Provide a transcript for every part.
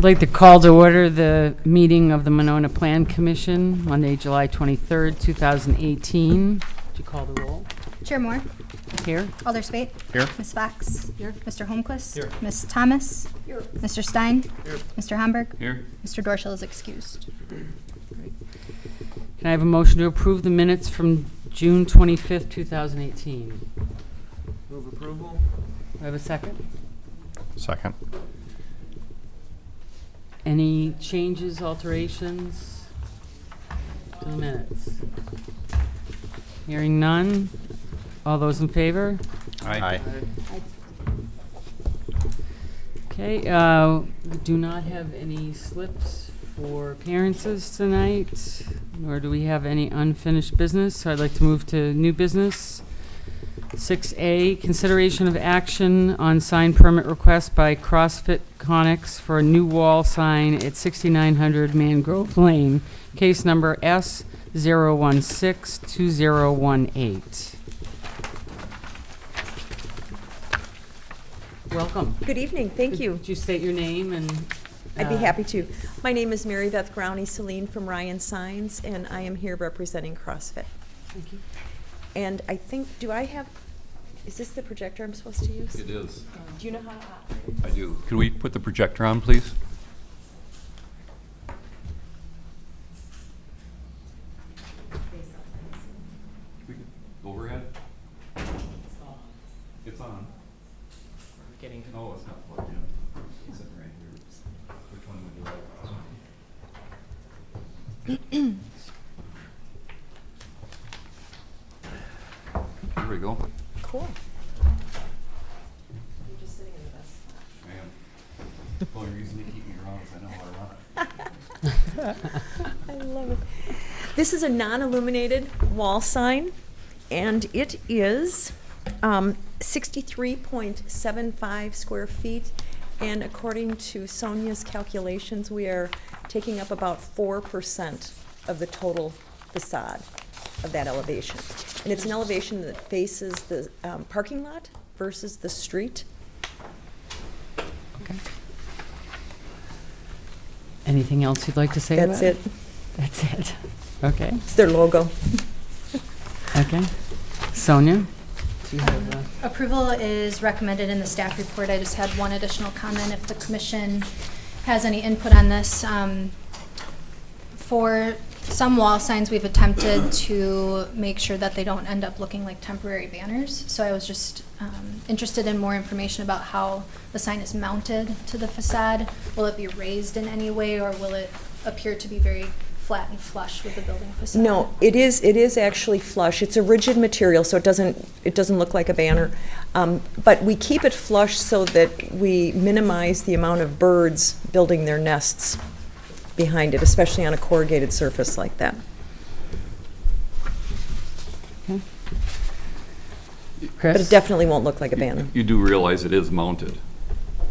I'd like to call to order the meeting of the Monona Plan Commission, Monday, July 23rd, 2018. Would you call the roll? Chair Moore. Here. Alder Spate. Here. Ms. Fox. Here. Mr. Holmquist. Here. Ms. Thomas. Here. Mr. Stein. Here. Mr. Homburg. Here. Mr. Dorschel is excused. Can I have a motion to approve the minutes from June 25th, 2018? Move approval. Do I have a second? Second. Any changes, alterations to the minutes? Hearing none. All those in favor? Aye. Okay, we do not have any slips for appearances tonight, nor do we have any unfinished business, so I'd like to move to new business. 6A, consideration of action on sign permit request by CrossFit Conics for a new wall sign at 6900 Mangrove Lane, case number S0162018. Welcome. Good evening, thank you. Could you state your name and... I'd be happy to. My name is Mary Beth Growney Celine from Ryan Signs, and I am here representing CrossFit. Thank you. And I think, is this the projector I'm supposed to use? It is. Do you know how to operate? I do. Could we put the projector on, please? Overhead? It's on. No, it's not plugged in. It's sitting right here. Which one would you like? Here we go. Cool. You're just sitting in the best spot. I am. The only reason you keep me around is I know how to run it. I love it. This is a non-illuminated wall sign, and it is 63.75 square feet. And according to Sonia's calculations, we are taking up about 4% of the total facade of that elevation. And it's an elevation that faces the parking lot versus the street. Okay. Anything else you'd like to say That's about it. That's it. Okay. It's their logo. Okay. Sonia? Do you have Approval is recommended in the staff report. I just had one additional comment if the commission has any input on this. For some wall signs, we've attempted to make sure that they don't end up looking like temporary banners. So I was just interested in more information about how the sign is mounted to the facade. Will it be raised in any way, or will it appear to be very flat and flush with the building facade? No, it is actually flush. It's a rigid material, so it doesn't look like a banner. But we keep it flush so that we minimize the amount of birds building their nests behind it, especially on a corrugated surface like that. Okay. But Chris? it definitely won't look like a banner. You do realize it is mounted?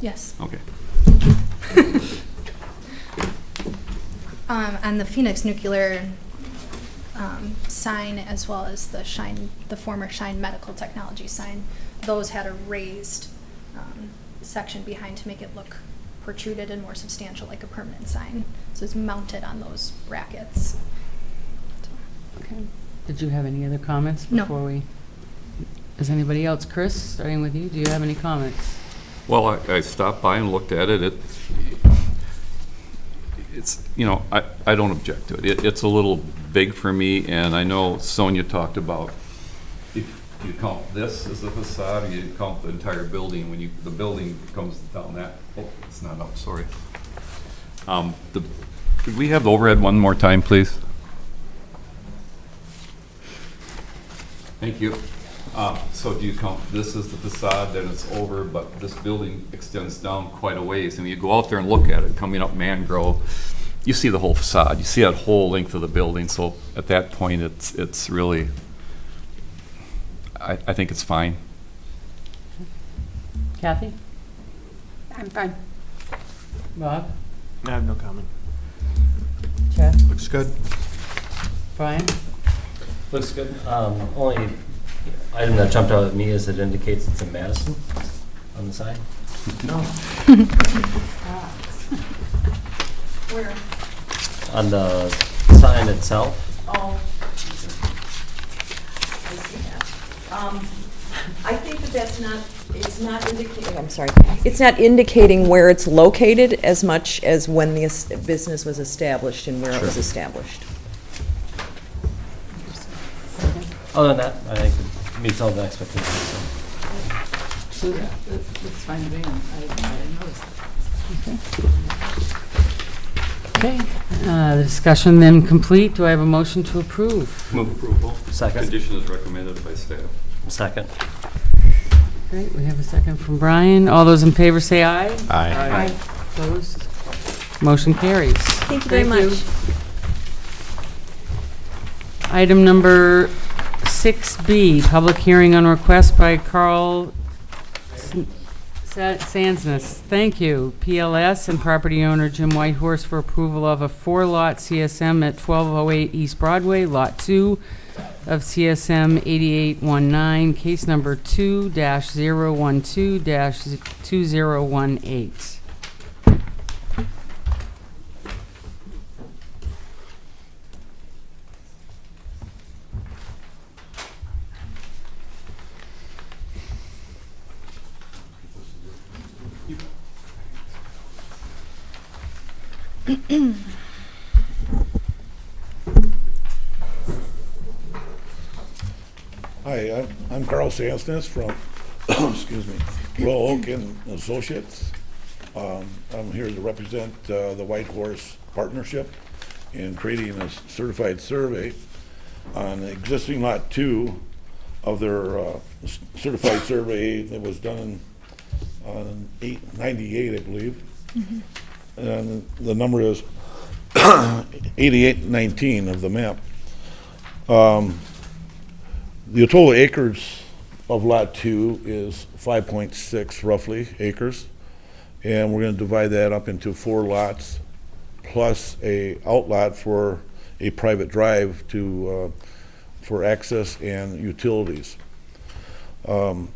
Yes. Okay. On the Phoenix Nuclear sign, as well as the former Shine Medical Technology sign, those had a raised section behind to make it look protruded and more substantial, like a permanent sign. So it's mounted on those brackets. Okay. Did you have any other comments No. before we... Does anybody else? Chris, starting with you, do you have any comments? Well, I stopped by and looked at it. It's you know, I don't object to it. It's a little big for me, and I know Sonia talked about if you count this as the facade, you count the entire building. When the building comes down that, oh, it's not up, sorry. Could we have the overhead one more time, please? Thank you. So do you count this as the facade, then it's over, but this building extends down quite a ways, and you go out there and look at it, coming up Mangrove, you see the whole facade, you see that whole length of the building, so at that point, it's really, I think it's fine. Kathy? I'm fine. Bob? I have no comment. Chad? Looks good. Brian? Looks good. Only item that jumped out at me is it indicates it's in Madison on the side. No. Where? On the sign itself, Oh. I see that. I think that's not, it's not indicating, I'm sorry, it's not indicating where it's located as much as when the business was established and where it was established. other than that, I think it meets all the expectations. So. It's fine with me. I didn't notice that. Okay, the discussion then complete. Do I have a motion to approve? Move approval. Second. Condition is recommended by staff. Second. Great, we have a second from Brian. All those in favor say aye. Aye. Opposed? Motion carries. Thank you very much. Item number 6B, public hearing on request by Carl Sansness. Thank you. PLS and property owner Jim Whitehorse for approval of a 4-lot CSM at 1208 East Broadway, Lot 2 of CSM 8819, case number 2-012-2018. Hi, I'm Carl Sansness from, excuse me, Royal Oak and Associates. I'm here to represent the White Horse Partnership in creating a certified survey on the existing Lot 2 of their certified survey that was done on 98, I believe. And the number is 8819 of the map. The total acres of Lot 2 is 5.6 roughly acres, and we're going to divide that up into 4 lots plus a outlot for a private drive to for access and utilities. The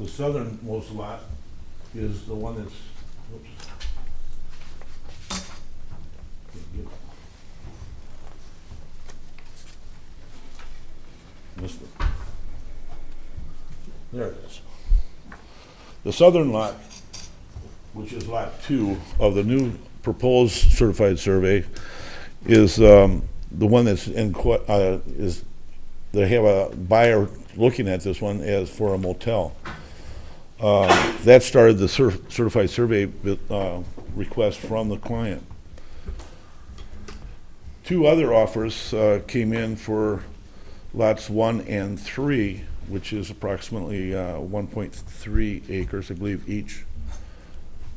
southernmost lot is the one that's, oops. There it is. The southern lot, which is Lot 2 of the new proposed certified survey, is the one that's in is they have a buyer looking at this one as for a motel. That started the certified survey request from the client. 2 other offers came in for lots 1 and 3, which is approximately 1.3 acres, I believe, each.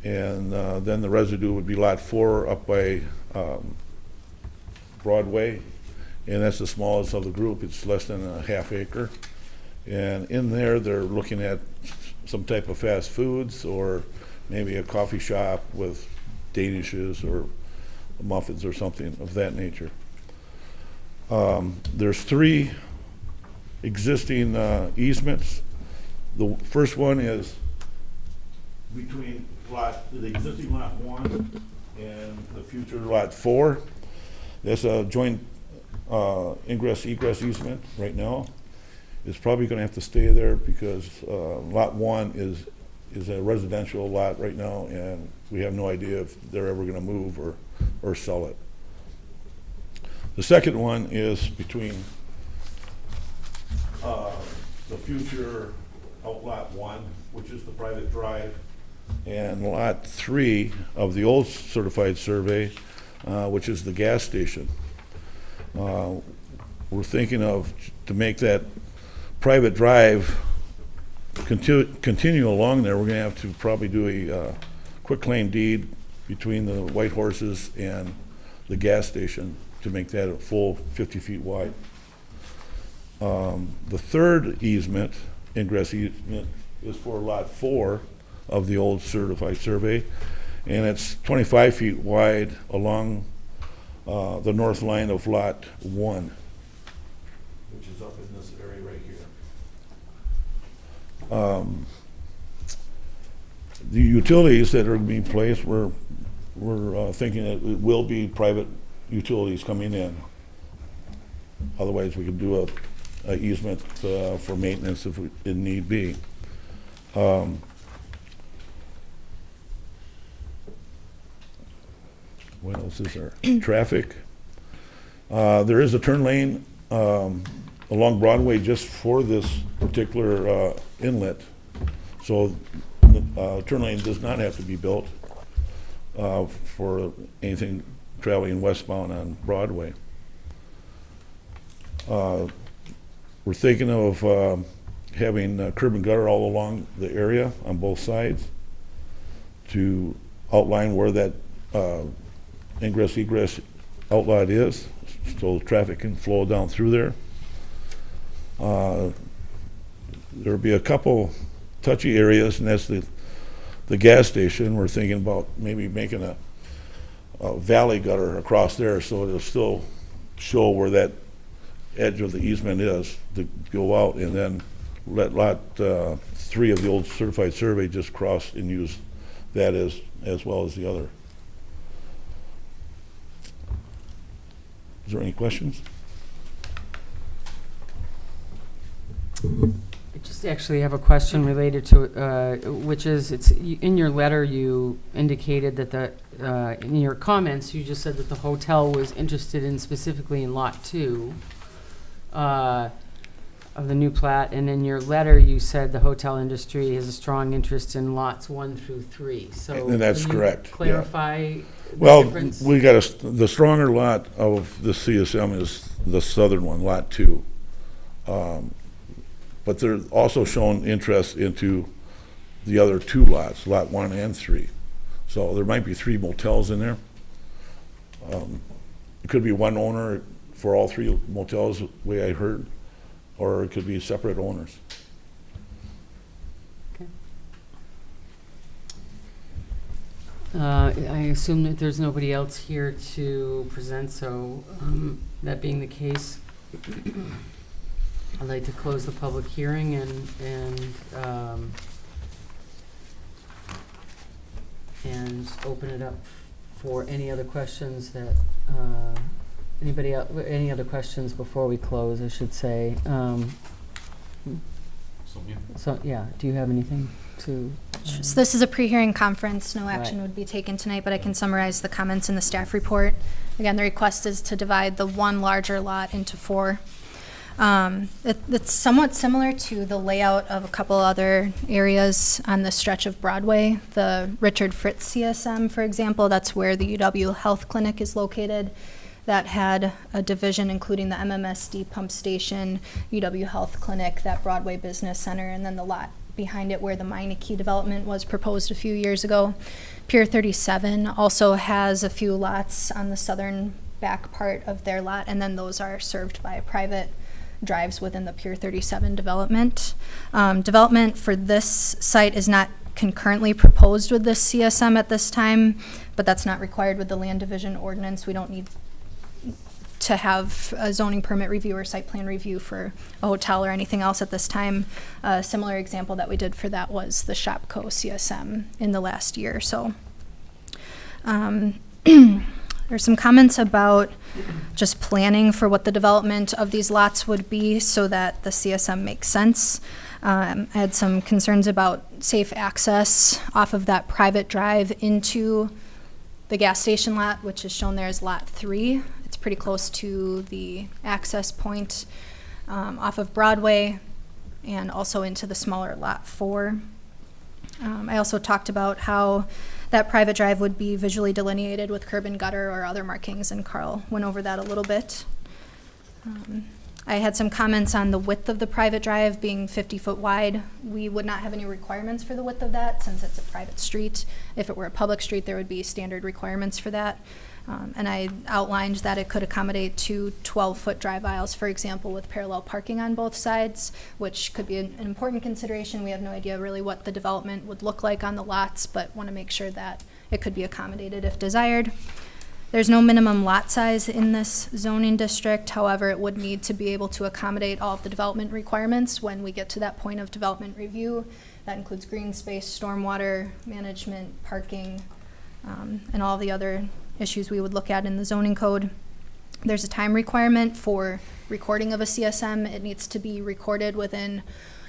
And then the residue would be Lot 4 up by Broadway, and that's the smallest of the group. It's less than a half acre. And in there, they're looking at some type of fast foods or maybe a coffee shop with danishes or muffins or something of that nature. There's 3 existing easements. The first one is between the existing Lot 1 and the future Lot 4. There's a joint ingress-egress easement right now. It's probably going to have to stay there because Lot 1 is a residential lot right now, and we have no idea if they're ever going to move or sell it. The second one is between the future Outlot 1, which is the private drive, and Lot 3 of the old certified survey, which is the gas station. We're thinking to make that private drive continue along there. We're going to have to probably do a quitclaim deed between the White Horses and the gas station to make that a full 50 feet wide. The third easement, ingress easement, is for Lot 4 of the old certified survey, and it's 25 feet wide along the north line of Lot 1, which is up in this area right here. The utilities that are being placed, we're we're thinking that it will be private utilities coming in. Otherwise, we could do a easement for maintenance if it need be. What else is there? Traffic. There is a turn lane along Broadway just for this particular inlet. So turn lane does not have to be built for anything traveling westbound on Broadway. We're thinking of having curb and gutter all along the area on both sides to outline where that ingress egress outlet is, so traffic can flow down through there. There'll be a couple touchy areas, and that's the gas station. We're thinking about maybe making a valley gutter across there so it'll still show where that edge of the easement is to go out, and then let lot 3 of the old certified survey just cross and use that as well as the other. Is there any questions? I just actually have a question related to, which is, in your letter, you indicated that in your comments, you just said that the hotel was interested in specifically in Lot 2 of the new plat, and in your letter, you said the hotel industry has a strong interest in Lots 1 through 3. So And that's can you correct, yeah. clarify the Well, difference? we got the stronger lot of the CSM is the southern one, Lot 2. But they're also shown interest into the other 2 lots, Lot 1 and 3. So there might be 3 motels in there. It could be one owner for all 3 motels, the way I heard, or it could be separate owners. I assume that there's nobody else here to present, so that being the case, I'd like to close the public hearing and open it up for any other questions that, any other questions before we close, I should say. Sonia? So, yeah, do you have anything to? So this is a pre-hearing conference. No action Right. would be taken tonight, but I can summarize the comments in the staff report. Again, the request is to divide the one larger lot into 4. It's somewhat similar to the layout of a couple other areas on the stretch of Broadway. The Richard Fritz CSM, for example, that's where the UW Health Clinic is located. That had a division including the MMSD pump station, UW Health Clinic, that Broadway Business Center, and then the lot behind it where the Meineke development was proposed a few years ago. Pier 37 also has a few lots on the southern back part of their lot, and then those are served by private drives within the Pier 37 development. Development for this site is not concurrently proposed with this CSM at this time, but that's not required with the land division ordinance. We don't need to have a zoning permit review or site plan review for a hotel or anything else at this time. A similar example that we did for that was the Shopco CSM in the last year or so. There's some comments about just planning for what the development of these lots would be so that the CSM makes sense. I had some concerns about safe access off of that private drive into the gas station lot, which is shown there as Lot 3. It's pretty close to the access point off of Broadway and also into the smaller Lot 4. I also talked about how that private drive would be visually delineated with curb and gutter or other markings, and Carl went over that a little bit. I had some comments on the width of the private drive being 50 foot wide. We would not have any requirements for the width of that since it's a private street. If it were a public street, there would be standard requirements for that. And I outlined that it could accommodate 2 12-foot drive aisles, for example, with parallel parking on both sides, which could be an important consideration. We have no idea really what the development would look like on the lots, but want to make sure that it could be accommodated if desired. There's no minimum lot size in this zoning district. However, it would need to be able to accommodate all of the development requirements when we get to that point of development review. That includes green space, stormwater management, parking, and all the other issues we would look at in the zoning code. There's a time requirement for recording of a CSM. It needs to be recorded within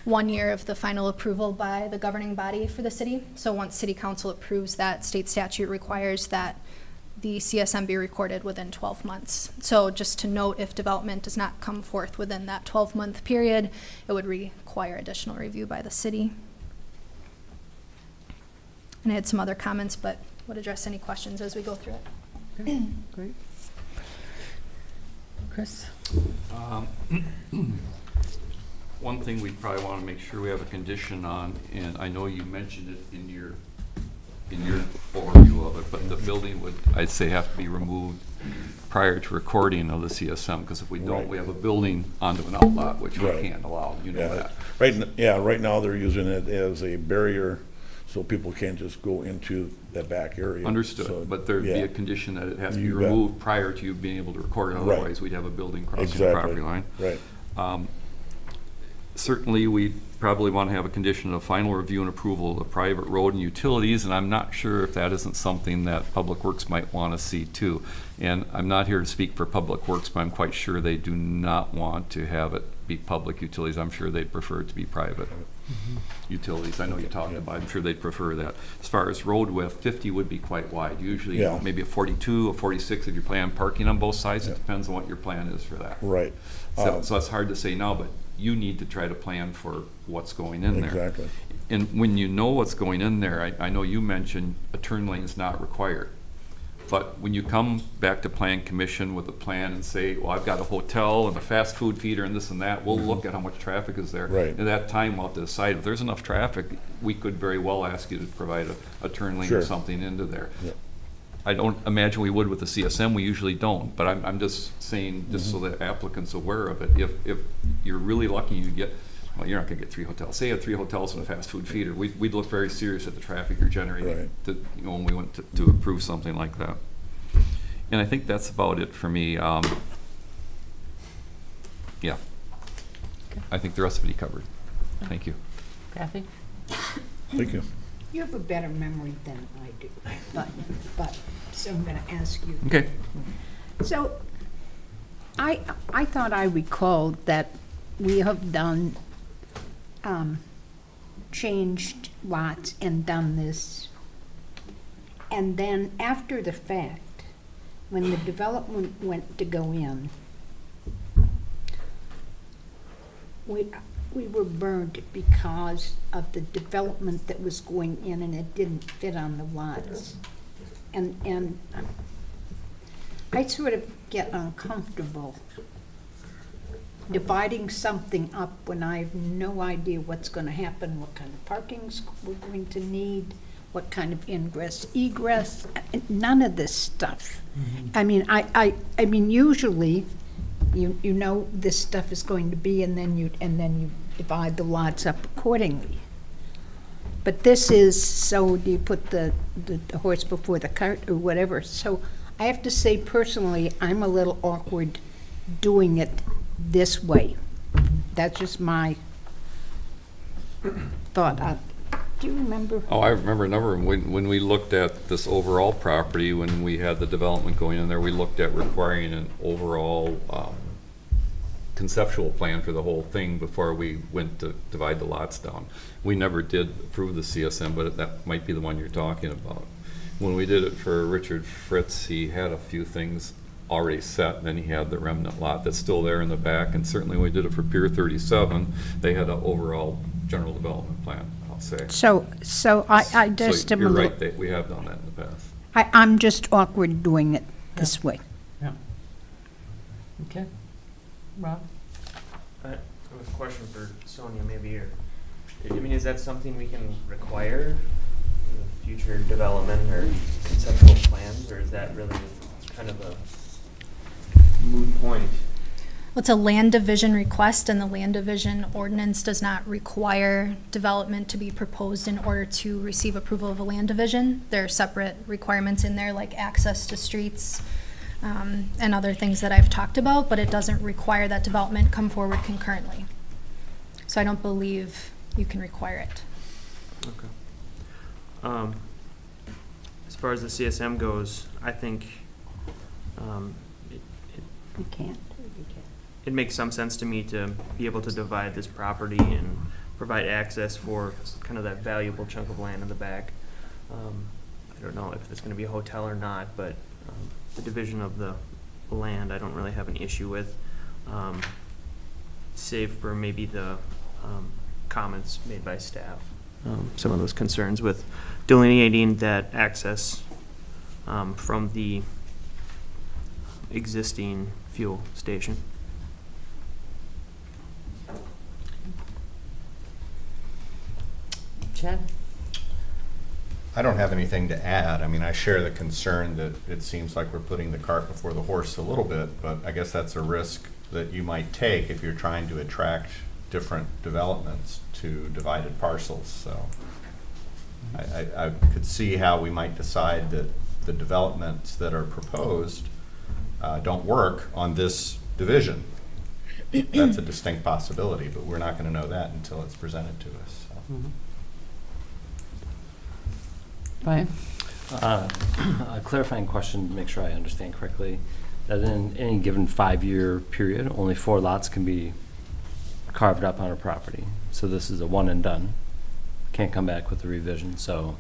1 year of the final approval by the governing body for the city. So once city council approves that, state statute requires that the CSM be recorded within 12 months. So just to note, if development does not come forth within that 12-month period, it would require additional review by the city. And I had some other comments, but would address any questions as we go through it. Okay, great. Chris? One thing we probably want to make sure we have a condition on, and I know you mentioned it in your overview of it, but the building would, I'd say, have to be removed prior to recording of the CSM, because if we don't, Right. we have a building onto an outlot, which we Right. can't allow, you know Yeah, that. right now they're using it as a barrier, so people can't just go into that back area. So, Understood, but there'd be yeah. a condition that it has to be You bet. removed prior to you being able to record it, Right. otherwise we'd have a building crossing the Exactly. property line. Right, Certainly, we probably want to have a condition of final review and approval of the private road and utilities, and I'm not sure if that isn't something that Public Works might want to see too. And I'm not here to speak for Public Works, but I'm quite sure they do not want to have it be public utilities. I'm sure they'd prefer it to be private utilities. I know you talked about it. I'm sure they'd prefer that. As far as road width, 50 would be quite wide. Usually, Yeah. maybe a 42, a 46 if you're planning parking on both sides. Yeah. It depends on what your plan is for that. right. So it's hard to say now, but you need to try to plan for what's going in there. Exactly. And when you know what's going in there, I know you mentioned a turn lane is not required. But when you come back to Plan Commission with a plan and say, well, I've got a hotel and a fast food feeder and this and that, we'll look at how much traffic is there. Right. At that time, we'll have to decide if there's enough traffic, we could very well ask you to provide a turn lane Sure. or something into there. Yeah. I don't imagine we would with the CSM, we usually don't, but I'm just saying, just so that applicant's aware of it. If you're really lucky, you get, well, you're not gonna get 3 hotels. Say you had 3 hotels and a fast food feeder, we'd look very serious at the traffic you're generating Right. when we went to approve something like that. And I think that's about it for me. Yeah. I think the rest of it you covered. Thank you. Kathy? Thank you. You have a better memory than I do, but, so I'm gonna ask you. Okay. So, I thought I recalled that we have done, changed lots and done this. And then after the fact, when the development went to go in, we were burned because of the development that was going in and it didn't fit on the lots. And I sort of get uncomfortable dividing something up when I have no idea what's gonna happen, what kind of parkings we're going to need, what kind of ingress, egress, none of this stuff. I mean, I mean, usually, you know this stuff is going to be, and then you divide the lots up accordingly. But this is, so do you put the horse before the cart or whatever? So I have to say personally, I'm a little awkward doing it this way. That's just my thought. Do you remember? Oh, I remember a number of them. When we looked at this overall property, when we had the development going in there, we looked at requiring an overall conceptual plan for the whole thing before we went to divide the lots down. We never did approve the CSM, but that might be the one you're talking about. When we did it for Richard Fritz, he had a few things already set, and then he had the remnant lot that's still there in the back, and certainly when we did it for Pier 37, they had an overall general development plan, I'll say. So I just So am a you're little, right, we have done that in the past. I'm just awkward doing it this way. Yeah. Okay. Rob? I have a question for Sonia, maybe, or, I mean, is that something we can require in future development or conceptual plans, or is that really kind of a moot point? Well, it's a land division request, and the land division ordinance does not require development to be proposed in order to receive approval of a land division. There are separate requirements in there, like access to streets, and other things that I've talked about, but it doesn't require that development come forward concurrently. So I don't believe you can require it. Okay. far as the CSM goes, I think You can't. it makes some sense to me to be able to divide this property and provide access for kind of that valuable chunk of land in the back. I don't know if it's going to be a hotel or not, but the division of the land I don't really have an issue with, save for maybe the comments made by staff. Some of those concerns with delineating that access from the existing fuel station. Chad? I don't have anything to add. I mean, I share the concern that it seems like we're putting the cart before the horse a little bit, but I guess that's a risk that you might take if you're trying to attract different developments to divided parcels. So I could see how we might decide that the developments that are proposed don't work on this division. That's a distinct possibility, but we're not going to know that until it's presented to us. So. Mm-hmm. Brian? A clarifying question to make sure I understand correctly, that in any given 5-year period, only 4 lots can be carved up on a property. So this is a one and done. Can't come back with a revision. So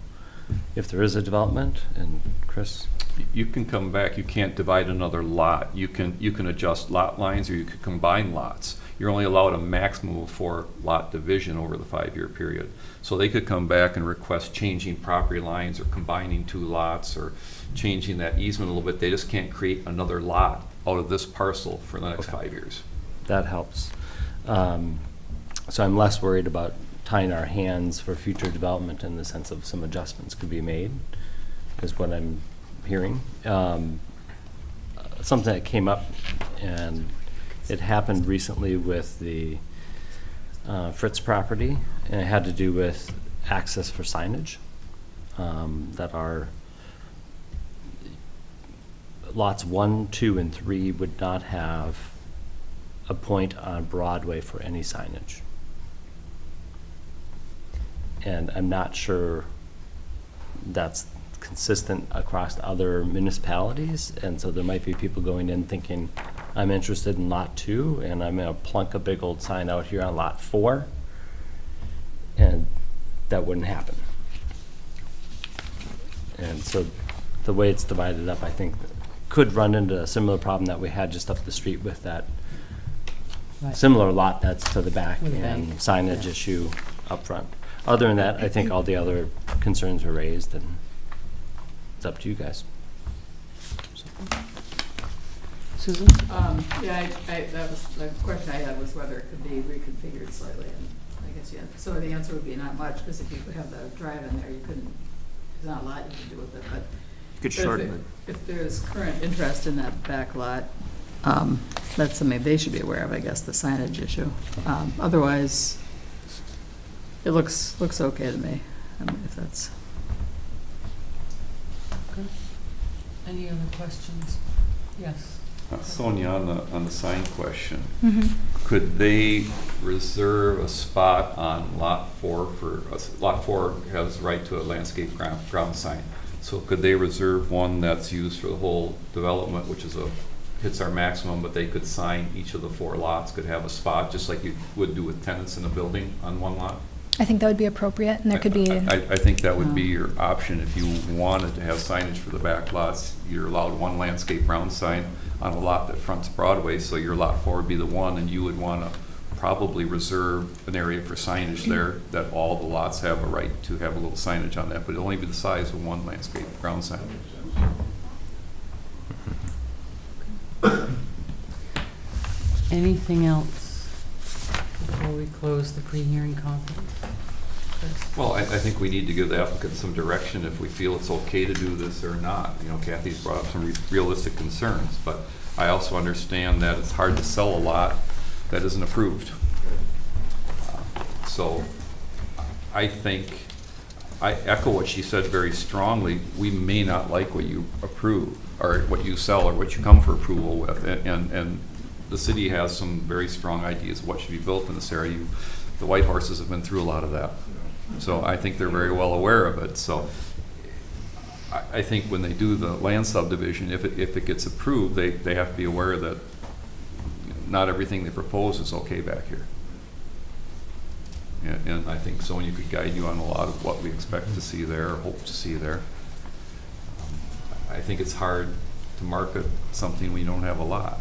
if there is a development, and Chris? You can come back, you can't divide another lot. You can adjust lot lines, or you could combine lots. You're only allowed a maximum of 4 lot division over the 5-year period. So they could come back and request changing property lines or combining 2 lots or changing that easement a little bit. They just can't create another lot out of this parcel for the next 5 years. That helps. So I'm less worried about tying our hands for future development in the sense of some adjustments could be made, is what I'm hearing. Something that came up, and it happened recently with the Fritz property, and it had to do with access for signage, that are lots 1, 2, and 3 would not have a point on Broadway for any signage. And I'm not sure that's consistent across other municipalities, and so there might be people going in thinking, I'm interested in lot 2, and I'm gonna plunk a big old sign out here on lot 4, and that wouldn't happen. And so the way it's divided up, I think, could run into a similar problem that we had just up the street with that similar lot that's to the back With the and bank. signage issue up front. Other than that, I think all the other concerns were raised, and it's up to you guys. Susan? Yeah, that was, the question I had was whether it could be reconfigured slightly, and I guess, yeah, so the answer would be not much, because if you have the drive in there, you couldn't, there's not a lot you can do with it, but. You could shorten it. If there's current interest in that back lot, that's something they should be aware of, I guess, the signage issue. Otherwise, it looks okay to me, if that's. Okay. Any other questions? Yes. Sonia, on the sign question, Mm-hmm. could they reserve a spot on lot 4 for, lot 4 has right to a landscape ground sign. So could they reserve one that's used for the whole development, which is hits our maximum, but they could sign each of the 4 lots, could have a spot, just like you would do with tenants in a building on one lot? I think that would be appropriate, and there could be. I think that would be your option if you wanted to have signage for the back lots. You're allowed 1 landscape ground sign on a lot that fronts Broadway, so your lot 4 would be the one, and you would want to probably reserve an area for signage there, that all the lots have a right to have a little signage on that, but it'll only be the size of 1 landscape ground sign. Anything else before we close the pre-hearing conference? Chris? Well, I think we need to give the applicant some direction if we feel it's okay to do this or not. You know, Kathy's brought up some realistic concerns, but I also understand that it's hard to sell a lot that isn't approved. So I think, I echo what she said very strongly. We may not like what you approve, or what you sell, or what you come for approval with, and the city has some very strong ideas of what should be built in this area. The White Horses have been through a lot of that. So I think they're very well aware of it. So I think when they do the land subdivision, if it gets approved, they have to be aware that not everything they propose is okay back here. And I think Sonia could guide you on a lot of what we expect to see there, or hope to see there. I think it's hard to market something when you don't have a lot.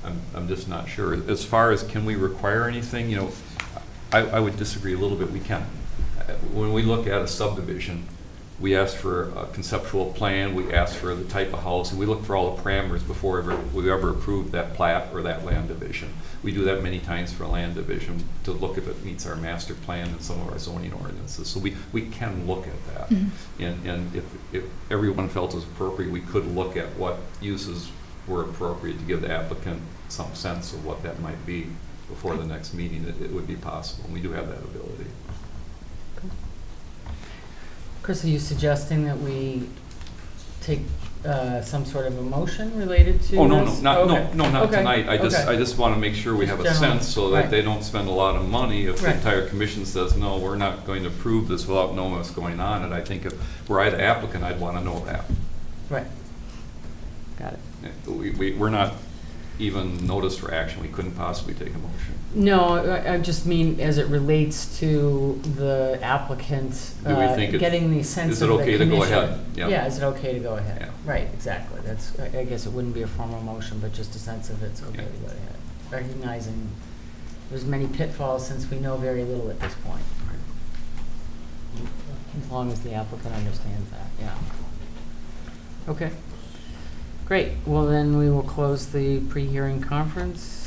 I'm just not sure. As far as can we require anything, you know, I would disagree a little bit. We can. When we look at a subdivision, we ask for a conceptual plan, we ask for the type of house, and we look for all the parameters before we ever approve that plat or that land division. We do that many times for a land division to look if it meets our master plan and some of our zoning ordinances. So we can look at that. Mm-hmm. And if everyone felt it was appropriate, we could look at what uses were appropriate to give the applicant some sense of what that might be before the next meeting. It would be possible, and we do have that ability. Chris, are you suggesting that we take some sort of a motion related to Oh, no, this? not Okay. tonight. I Okay. just want to make sure we Just have a general. sense so that Right. they don't spend a lot of money if the Right. entire commission says, no, we're not going to approve this without knowing what's going on. And I think if were I the applicant, I'd want to know that. Right. Got it. We're not even noticed for action. We couldn't possibly take a motion. No, I just mean as it relates to the applicant Do we think getting the sense is of it the okay to go commission. ahead? Yeah. Yeah, is it okay to go ahead? Yeah. Right, exactly. That's, I guess it wouldn't be a formal motion, but just a sense of it's okay Yeah. to go ahead. Recognizing there's many pitfalls since we know very little at this point. As long as the applicant understands that, yeah. Okay. Great. Well, then we will close the pre-hearing conference.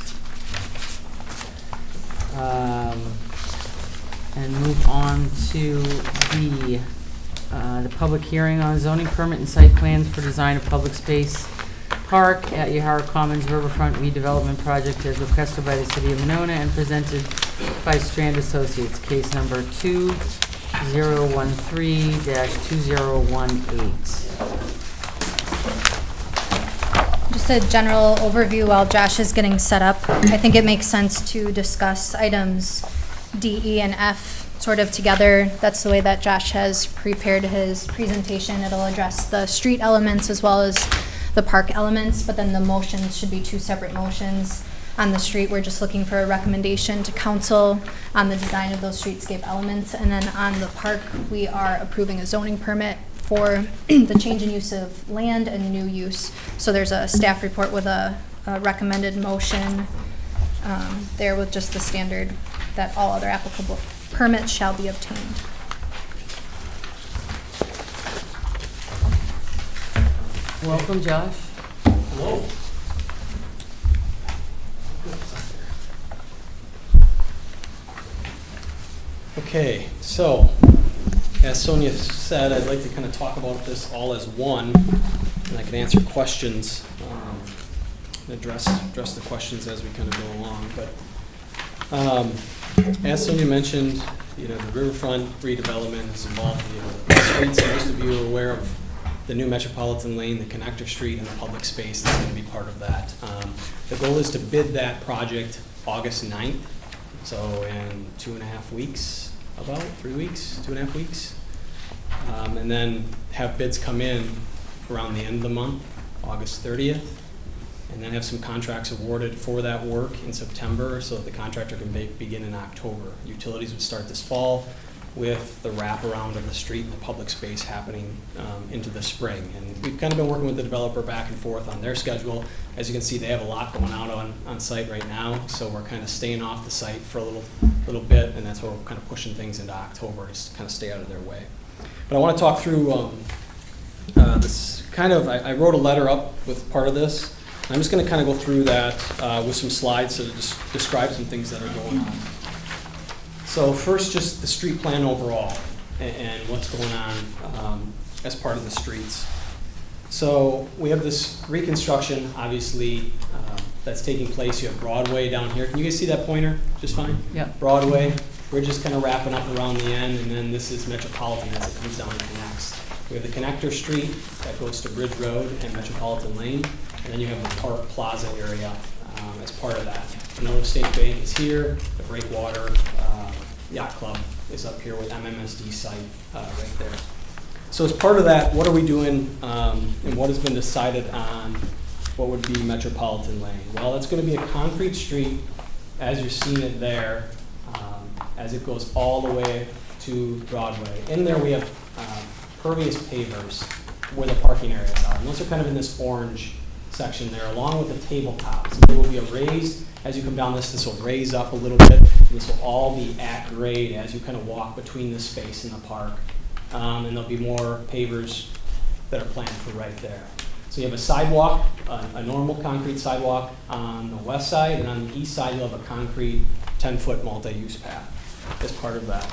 And move on to the public hearing on zoning permit and site plans for design of public space park at Yahara Commons Riverfront redevelopment project as requested by the city of Monona and presented by Strand Associates, case number 2013-2018. Just a general overview while Josh is getting set up. I think it makes sense to discuss items D, E, and F sort of together. That's the way that Josh has prepared his presentation. It'll address the street elements as well as the park elements, but then the motions should be two separate motions. On the street, we're just looking for a recommendation to council on the design of those streetscape elements. And then on the park, we are approving a zoning permit for the change in use of land and new use. So there's a staff report with a recommended motion there with just the standard that all other applicable permits shall be obtained. Welcome, Josh. Hello. Okay, so, as Sonia said, I'd like to kind of talk about this all as one, and I can answer questions, and address the questions as we kind of go along. But as Sonia mentioned, you know, the riverfront redevelopment is involved, you know, the streets. Most of you are aware of the new Metropolitan Lane, the connector street, and the public space that's going to be part of that. The goal is to bid that project August 9th, so in 2.5 weeks, about 3 weeks, 2.5 weeks. And then have bids come in around the end of the month, August 30th, and then have some contracts awarded for that work in September so that the contractor can begin in October. Utilities would start this fall with the wraparound of the street and the public space happening into the spring. And we've kind of been working with the developer back and forth on their schedule. As you can see, they have a lot going on site right now, so we're kind of staying off the site for a little bit, and that's why we're kind of pushing things into October to kind of stay out of their way. But I want to talk through this kind of, I wrote a letter up with part of this. I'm just going to kind of go through that with some slides to describe some things that are going on. So first, just the street plan overall and what's going on as part of the streets. So we have this reconstruction, obviously, that's taking place. You have Broadway down here. Can you guys see that pointer just fine? Yeah. Broadway. We're just kind of wrapping up around the end, and then this is Metropolitan as it comes down and connects. We have the connector street that goes to Bridge Road and Metropolitan Lane, and then you have the Park Plaza area as part of that. Another State Bank is here, the Breakwater Yacht Club is up here with MMSD site right there. So as part of that, what are we doing, and what has been decided on what would be Metropolitan Lane? Well, it's going to be a concrete street, as you're seeing it there, as it goes all the way to Broadway. In there, we have pervious pavers where the parking areas are. And those are kind of in this orange section there, along with the tabletops. There will be a raised, as you come down this will raise up a little bit. This will all be at grade as you kind of walk between this space and the park. And there'll be more pavers that are planned for right there. So you have a sidewalk, a normal concrete sidewalk on the west side, and on the east side you'll have a concrete 10-foot multi-use path as part of that.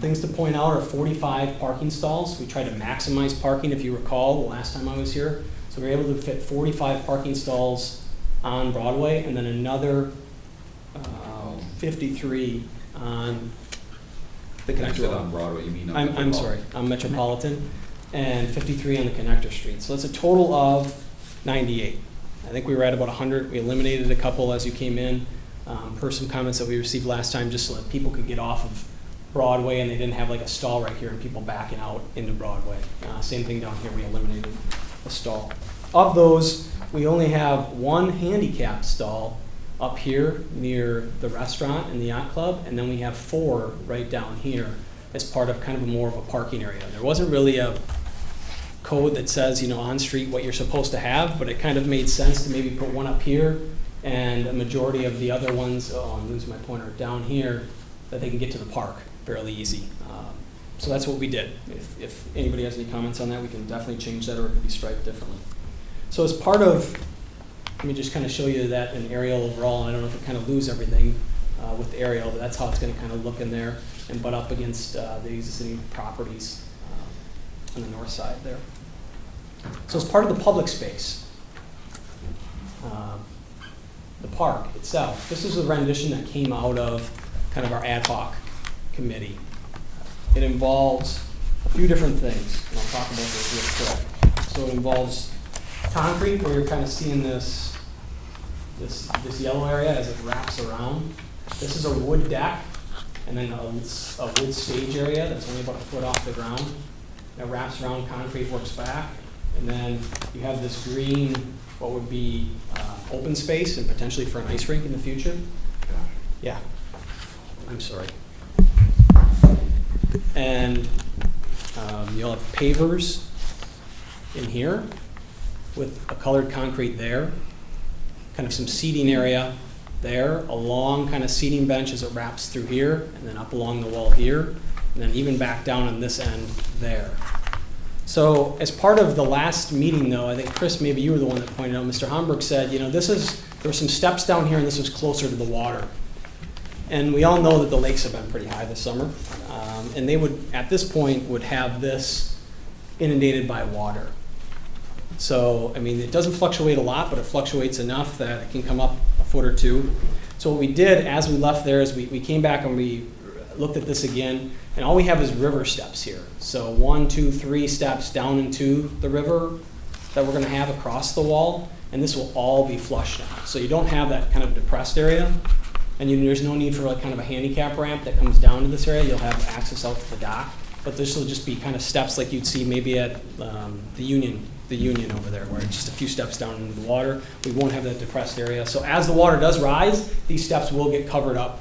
Things to point out are 45 parking stalls. We try to maximize parking, if you recall, the last time I was here. So we were able to fit 45 parking stalls on Broadway, and then another 53 on the You connector said road. on Broadway, you mean on I'm Metropolitan. sorry, on Metropolitan, and 53 on the connector street. So that's a total of 98. I think we were at about 100. We eliminated a couple as you came in, per some comments that we received last time, just so that people could get off of Broadway and they didn't have like a stall right here and people backing out into Broadway. Same thing down here, we eliminated a stall. Of those, we only have one handicap stall up here near the restaurant and the yacht club, and then we have 4 right down here as part of kind of more of a parking area. There wasn't really a code that says, on street what you're supposed to have, but it kind of made sense to maybe put one up here and a majority of the other ones, I'm losing my pointer, down here, that they can get to the park fairly easy. So that's what we did. If anybody has any comments on that, we can definitely change that, or it could be striped differently. So as part of, let me just kind of show you that in aerial overall. I don't know if we kind of lose everything with the aerial, but that's how it's going to kind of look in there and butt up against the existing properties on the north side there. So as part of the public space, the park itself, this is a rendition that came out of kind of our ad hoc committee. It involves a few different things, and I'll talk about this real quick. So it involves concrete, where you're kind of seeing this yellow area as it wraps around. This is a wood deck, and then a wood stage area that's only about a foot off the ground. That wraps around, concrete works back, and then you have this green, what would be open space, and potentially for an ice rink in the future. Yeah, I'm sorry. And you'll have pavers in here with a colored concrete there, kind of some seating area there, a long kind of seating bench as it wraps through here, and then up along the wall here, and then even back down on this end there. So as part of the last meeting, though, I think, Chris, maybe you were the one that pointed out, Mr. Homburg said, there were some steps down here, and this was closer to the water. And we all know that the lakes have been pretty high this summer. And they would, at this point, would have this inundated by water. So, it doesn't fluctuate a lot, but it fluctuates enough that it can come up a foot or two. So what we did as we left there is we came back and we looked at this again, and all we have is river steps here. So 1, 2, 3 steps down into the river that we're going to have across the wall, and this will all be flushed out. So you don't have that kind of depressed area. And there's no need for kind of a handicap ramp that comes down to this area. You'll have access out to the dock, but this will just be kind of steps like you'd see maybe at the Union over there, where it's just a few steps down into the water. We won't have that depressed area. So as the water does rise, these steps will get covered up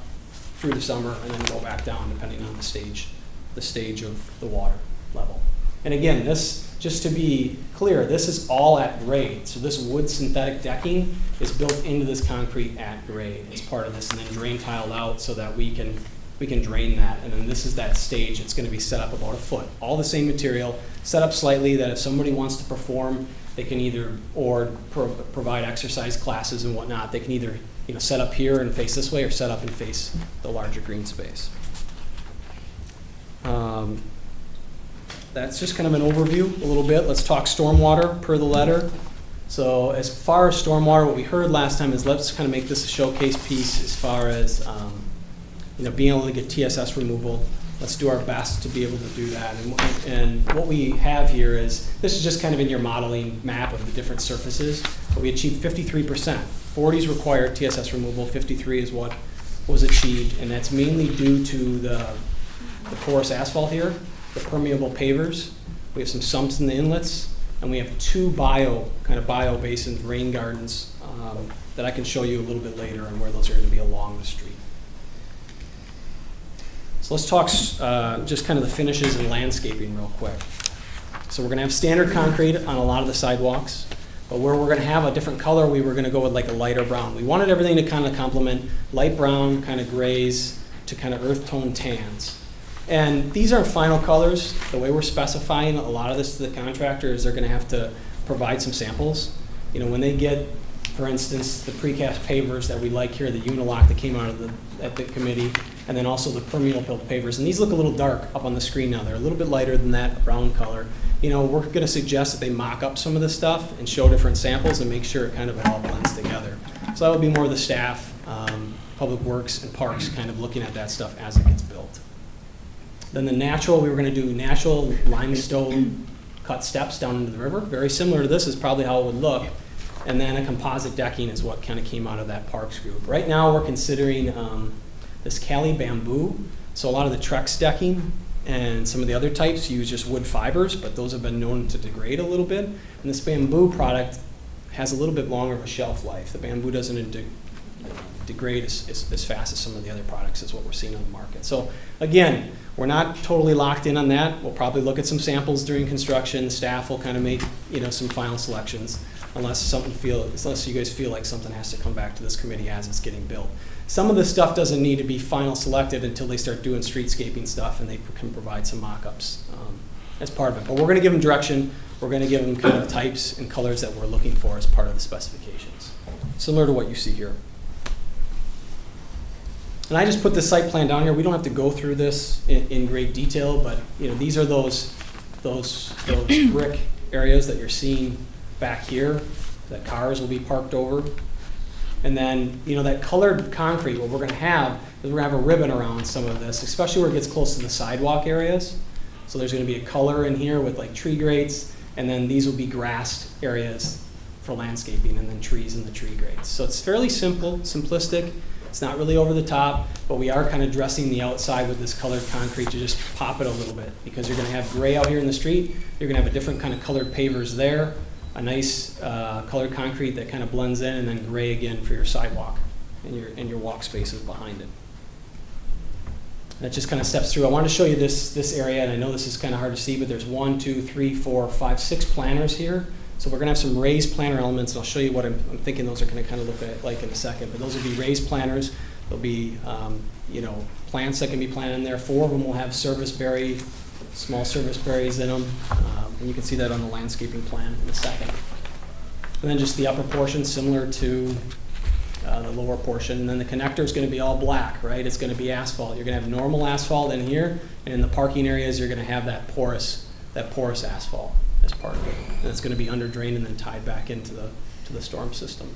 through the summer and then go back down depending on the stage of the water level. And again, this, just to be clear, this is all at grade. So this wood synthetic decking is built into this concrete at grade as part of this, and then drain tiled out so that we can drain that. And then this is that stage. It's going to be set up about a foot. All the same material, set up slightly that if somebody wants to perform, they can either, or provide exercise classes and whatnot, they can either set up here and face this way, or set up and face the larger green space. That's just kind of an overview a little bit. Let's talk stormwater per the letter. So as far as stormwater, what we heard last time is let's kind of make this a showcase piece as far as being able to get TSS removal. Let's do our best to be able to do that. And what we have here is, this is just kind of in your modeling map of the different surfaces, but we achieved 53%. 40s required TSS removal, 53 is what was achieved, and that's mainly due to the porous asphalt here. the permeable pavers. We have some sumps in the inlets, and we have two bio basins, rain gardens, that I can show you a little bit later on where those are going to be along the street. So let's talk just kind of the finishes and landscaping real quick. So we're going to have standard concrete on a lot of the sidewalks, but where we're going to have a different color, we were going to go with like a lighter brown. We wanted everything to kind of complement light brown, kind of grays, to kind of earth tone tans. And these aren't final colors. The way we're specifying a lot of this to the contractor is they're going to have to provide some samples. You know, when they get, for instance, the precast pavers that we like here, the Unilock that came out of at the committee, and then also the permeable pavers. And these look a little dark up on the screen now. They're a little bit lighter than that, a brown color. You know, we're going to suggest that they mock up some of this stuff and show different samples and make sure it kind of all blends together. So that would be more of the staff, Public Works and Parks kind of looking at that stuff as it gets built. Then the natural, we were going to do natural limestone cut steps down into the river. Very similar to this is probably how it would look. And then a composite decking is what kind of came out of that Parks group. Right now we're considering this Cali bamboo. So a lot of the Trex decking and some of the other types use just wood fibers, but those have been known to degrade a little bit. And this bamboo product has a little bit longer of a shelf life. The bamboo doesn't degrade as fast as some of the other products is what we're seeing on the market. So again, we're not totally locked in on that. We'll probably look at some samples during construction. Staff will kind of make, you know, some final selections unless you guys feel like something has to come back to this committee as it's getting built. Some of this stuff doesn't need to be final selected until they start doing streetscaping stuff, and they can provide some mock-ups as part of it. But we're going to give them direction. We're going to give them kind of types and colors that we're looking for as part of the specifications, similar to what you see here. And I just put the site plan down here. We don't have to go through this in great detail, but you know, these are those brick areas that you're seeing back here that cars will be parked over. And then, you know, that colored concrete, what we're going to have is we're going to have a ribbon around some of this, especially where it gets close to the sidewalk areas. So there's going to be a color in here with like tree grates, and then these will be grassed areas for landscaping, and then trees in the tree grates. So it's fairly simple, simplistic. It's not really over the top, but we are kind of dressing the outside with this colored concrete to just pop it a little bit, because you're going to have gray out here in the street. You're going to have a different kind of colored pavers there, a nice colored concrete that kind of blends in, and then gray again for your sidewalk and your walk spaces behind it. That just kind of steps through. I wanted to show you this area, and I know this is kind of hard to see, but there's 1, 2, 3, 4, 5, 6 planters here. So we're going to have some raised planter elements, and I'll show you what I'm thinking those are going to kind of look like in a second. But those will be raised planters. There'll be you know, plants that can be planted in there. 4 of them will have small service berries in them. And you can see that on the landscaping plan in a second. And then just the upper portion similar to the lower portion. And then the connector is going to be all black, right? It's going to be asphalt. You're going to have normal asphalt in here, and in the parking areas you're going to have that porous asphalt as part of it. And it's going to be under drained and then tied back into the storm system.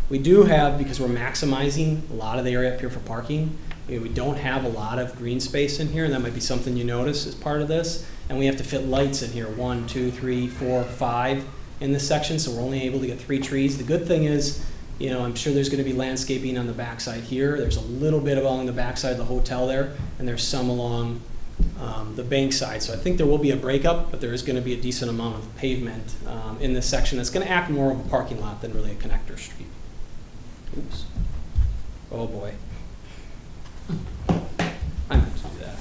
We do have, because we're maximizing a lot of the area up here for parking, we don't have a lot of green space in here, and that might be something you notice as part of this. And we have to fit lights in here, 1, 2, 3, 4, 5 in this section, so we're only able to get 3 trees. The good thing is, you know, I'm sure there's going to be landscaping on the backside here. There's a little bit along the backside of the hotel there, and there's some along the bank side. So I think there will be a breakup, but there is going to be a decent amount of pavement in this section that's going to act more of a parking lot than really a connector street. Oops. Oh boy. I meant to do that.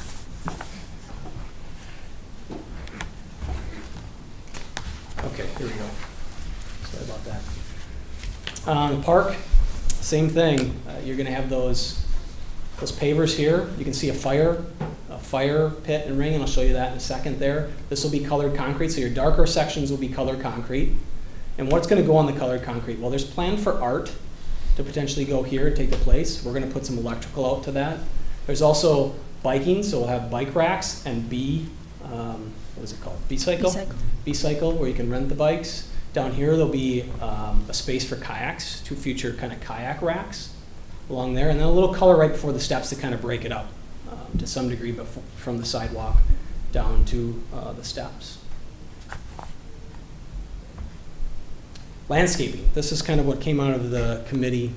Okay, here we go. Sorry about that. The park, same thing. You're going to have those pavers here. You can see a fire pit and ring, and I'll show you that in a second there. This will be colored concrete, so your darker sections will be colored concrete. And what's going to go on the colored concrete? Well, there's planned for art to potentially go here and take the place. We're going to put some electrical out to that. There's also biking, so we'll have bike racks and what is it called? B-cycle? B-cycle, where you can rent the bikes. Down here there'll be a space for kayaks, 2 future kind of kayak racks along there, and then a little color right before the steps to kind of break it up to some degree, but from the sidewalk down to the steps. Landscaping. This is kind of what came out of the committee,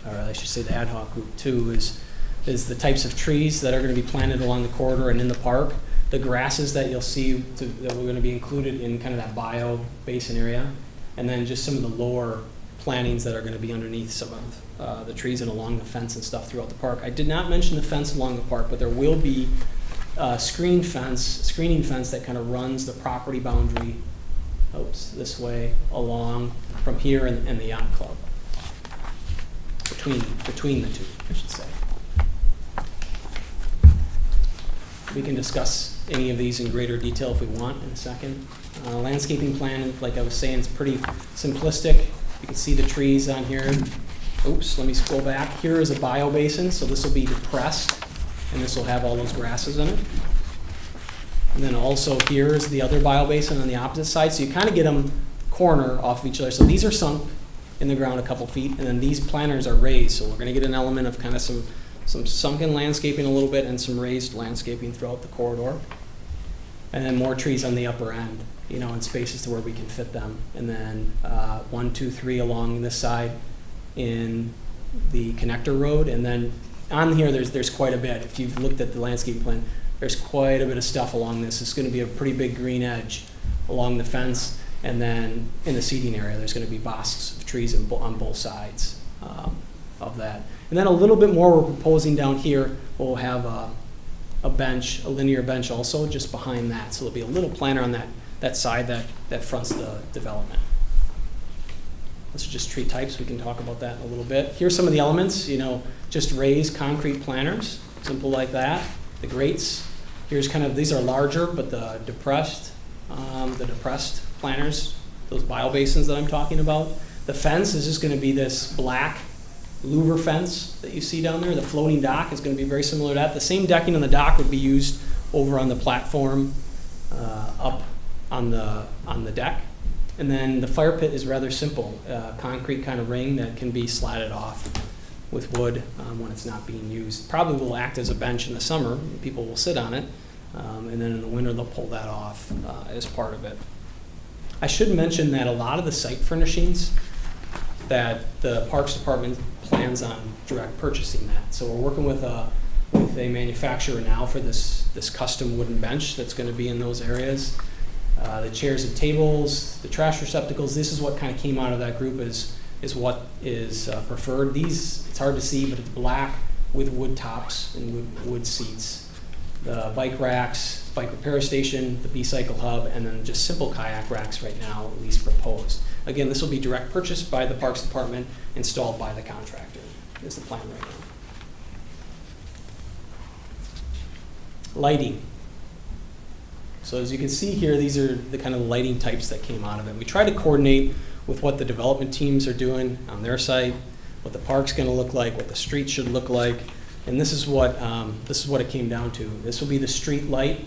or I should say the ad hoc group too, is is the types of trees that are going to be planted along the corridor and in the park, the grasses that you'll see that we're going to be included in kind of that bio basin area, and then just some of the lower plantings that are going to be underneath some of the trees and along the fence and stuff throughout the park. I did not mention the fence along the park, but there will be screening fence that kind of runs the property boundary this way along from here and the yacht club. Between the two, I should say. We can discuss any of these in greater detail if we want in a second. Landscaping plan, like I was saying, is pretty simplistic. You can see the trees on here. Oops, let me scroll back. Here is a bio basin, so this will be depressed, and this will have all those grasses in it. And then also here is the other bio basin on the opposite side, so you kind of get them corner off of each other. So these are sunk in the ground a couple feet, and then these planters are raised, so we're going to get an element of kind of some sunken landscaping a little bit and some raised landscaping throughout the corridor. And then more trees on the upper end, in spaces to where we can fit them. And then 1, 2, 3 along this side in the connector road. And then on here, there's quite a bit. If you've looked at the landscape plan, there's quite a bit of stuff along this. It's going to be a pretty big green edge along the fence. And then in the seating area, there's going to be bosks of trees on both sides of that. And then a little bit more we're proposing down here. We'll have a bench, a linear bench also just behind that. So there'll be a little planter on that side that fronts the development. Those are just tree types. We can talk about that in a little bit. Here's some of the elements, just raised concrete planters, simple like that. The grates, here's these are larger, but the depressed planters, those bio basins that I'm talking about. The fence is just going to be this black louver fence that you see down there. The floating dock is going to be very similar to that. The same decking on the dock would be used over on the platform up on the deck. And then the fire pit is rather simple, concrete kind of ring that can be slatted off with wood when it's not being used. Probably will act as a bench in the summer. People will sit on it. And then in the winter, they'll pull that off as part of it. I should mention that a lot of the site furnishings that the Parks Department plans on direct purchasing that. So we're working with a manufacturer now for this custom wooden bench that's going to be in those areas. The chairs and tables, the trash receptacles, this is what kind of came out of that group is what is preferred. These, it's hard to see, but it's black with wood tops and wood seats. The bike racks, bike repair station, the B-cycle hub, and then just simple kayak racks right now, at least proposed. Again, this will be direct purchased by the Parks Department, installed by the contractor, is the plan right now. Lighting. So as you can see here, these are the kind of lighting types that came out of it. We try to coordinate with what the development teams are doing on their site, what the park's going to look like, what the street should look like, and this is what it came down to. This will be the street light,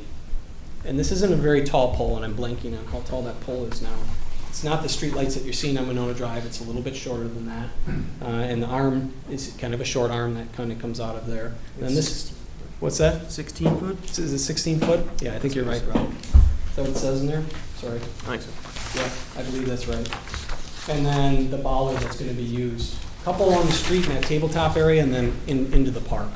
and this isn't a very tall pole, and I'm blanking on how tall that pole is now. It's not the street lights that you're seeing on Monona Drive. It's a little bit shorter than that, and the arm is kind of a short arm that kind of comes out of there. And this, what's that? 16 foot? Is it 16 foot? Yeah, I think you're right, Rob. Is that what it says in there? Sorry. I think so. Yeah, I believe that's right. And then the bollard that's going to be used. A couple along the street in that tabletop area, and then into the park.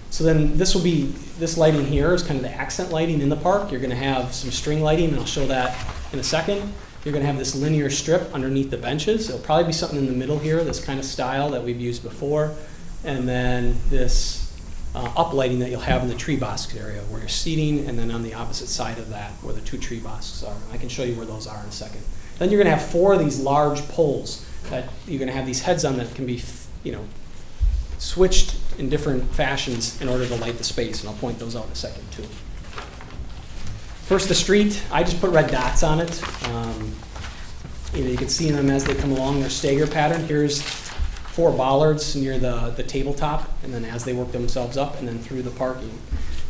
So then this lighting here is kind of the accent lighting in the park. You're going to have some string lighting, and I'll show that in a second. You're going to have this linear strip underneath the benches. It'll probably be something in the middle here, this kind of style that we've used before. And then this uplighting that you'll have in the tree box area where you're seating, and then on the opposite side of that where the 2 tree boxes are. I can show you where those are in a second. Then you're going to have 4 of these large poles that you're going to have these heads on that can be, switched in different fashions in order to light the space, and I'll point those out in a second too. First, the street. I just put red dots on it. You can see them as they come along. Their stagger pattern. Here's 4 bollards near the tabletop, and then as they work themselves up, and then through the parking.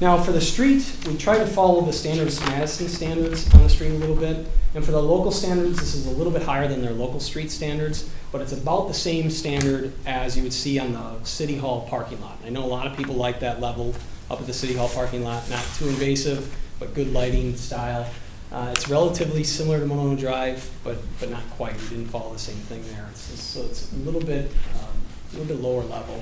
Now, for the street, we try to follow the standards, Madison standards on the street a little bit. And for the local standards, this is a little bit higher than their local street standards, but it's about the same standard as you would see on the City Hall parking lot. I know a lot of people like that level up at the City Hall parking lot, not too invasive, but good lighting style. It's relatively similar to Monona Drive, but not quite. We didn't follow the same thing there. So it's a little bit lower level.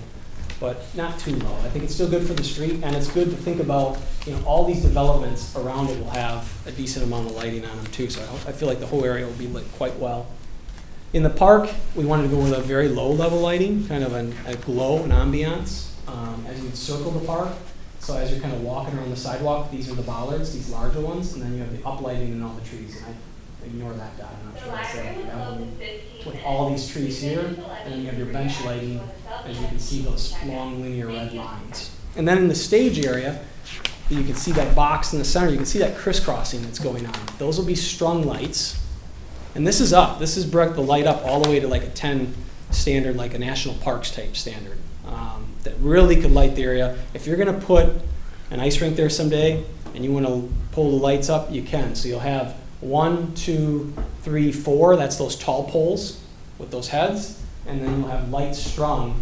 but not too low. I think it's still good for the street, and it's good to think about, all these developments around it will have a decent amount of lighting on them too, so I feel like the whole area will be lit quite well. In the park, we wanted to go with a very low-level lighting, kind of a glow, an ambiance, as you circle the park. So as you're kind of walking around the sidewalk, these are the bollards, these larger ones, and then you have the uplighting and all the trees. And I ignore that dot, I'm not sure what I said. You have them with all these trees here, and then you have your bench lighting, as you can see those long linear red lines. And then in the stage area, you can see that box in the center, you can see that crisscrossing that's going on. Those will be strung lights. And this is up. This is brought the light up all the way to like a 10 standard, like a national parks type standard, that really could light the area. If you're going to put an ice rink there someday and you want to pull the lights up, you can. So you'll have 1, 2, 3, 4. That's those tall poles with those heads. And then you'll have lights strung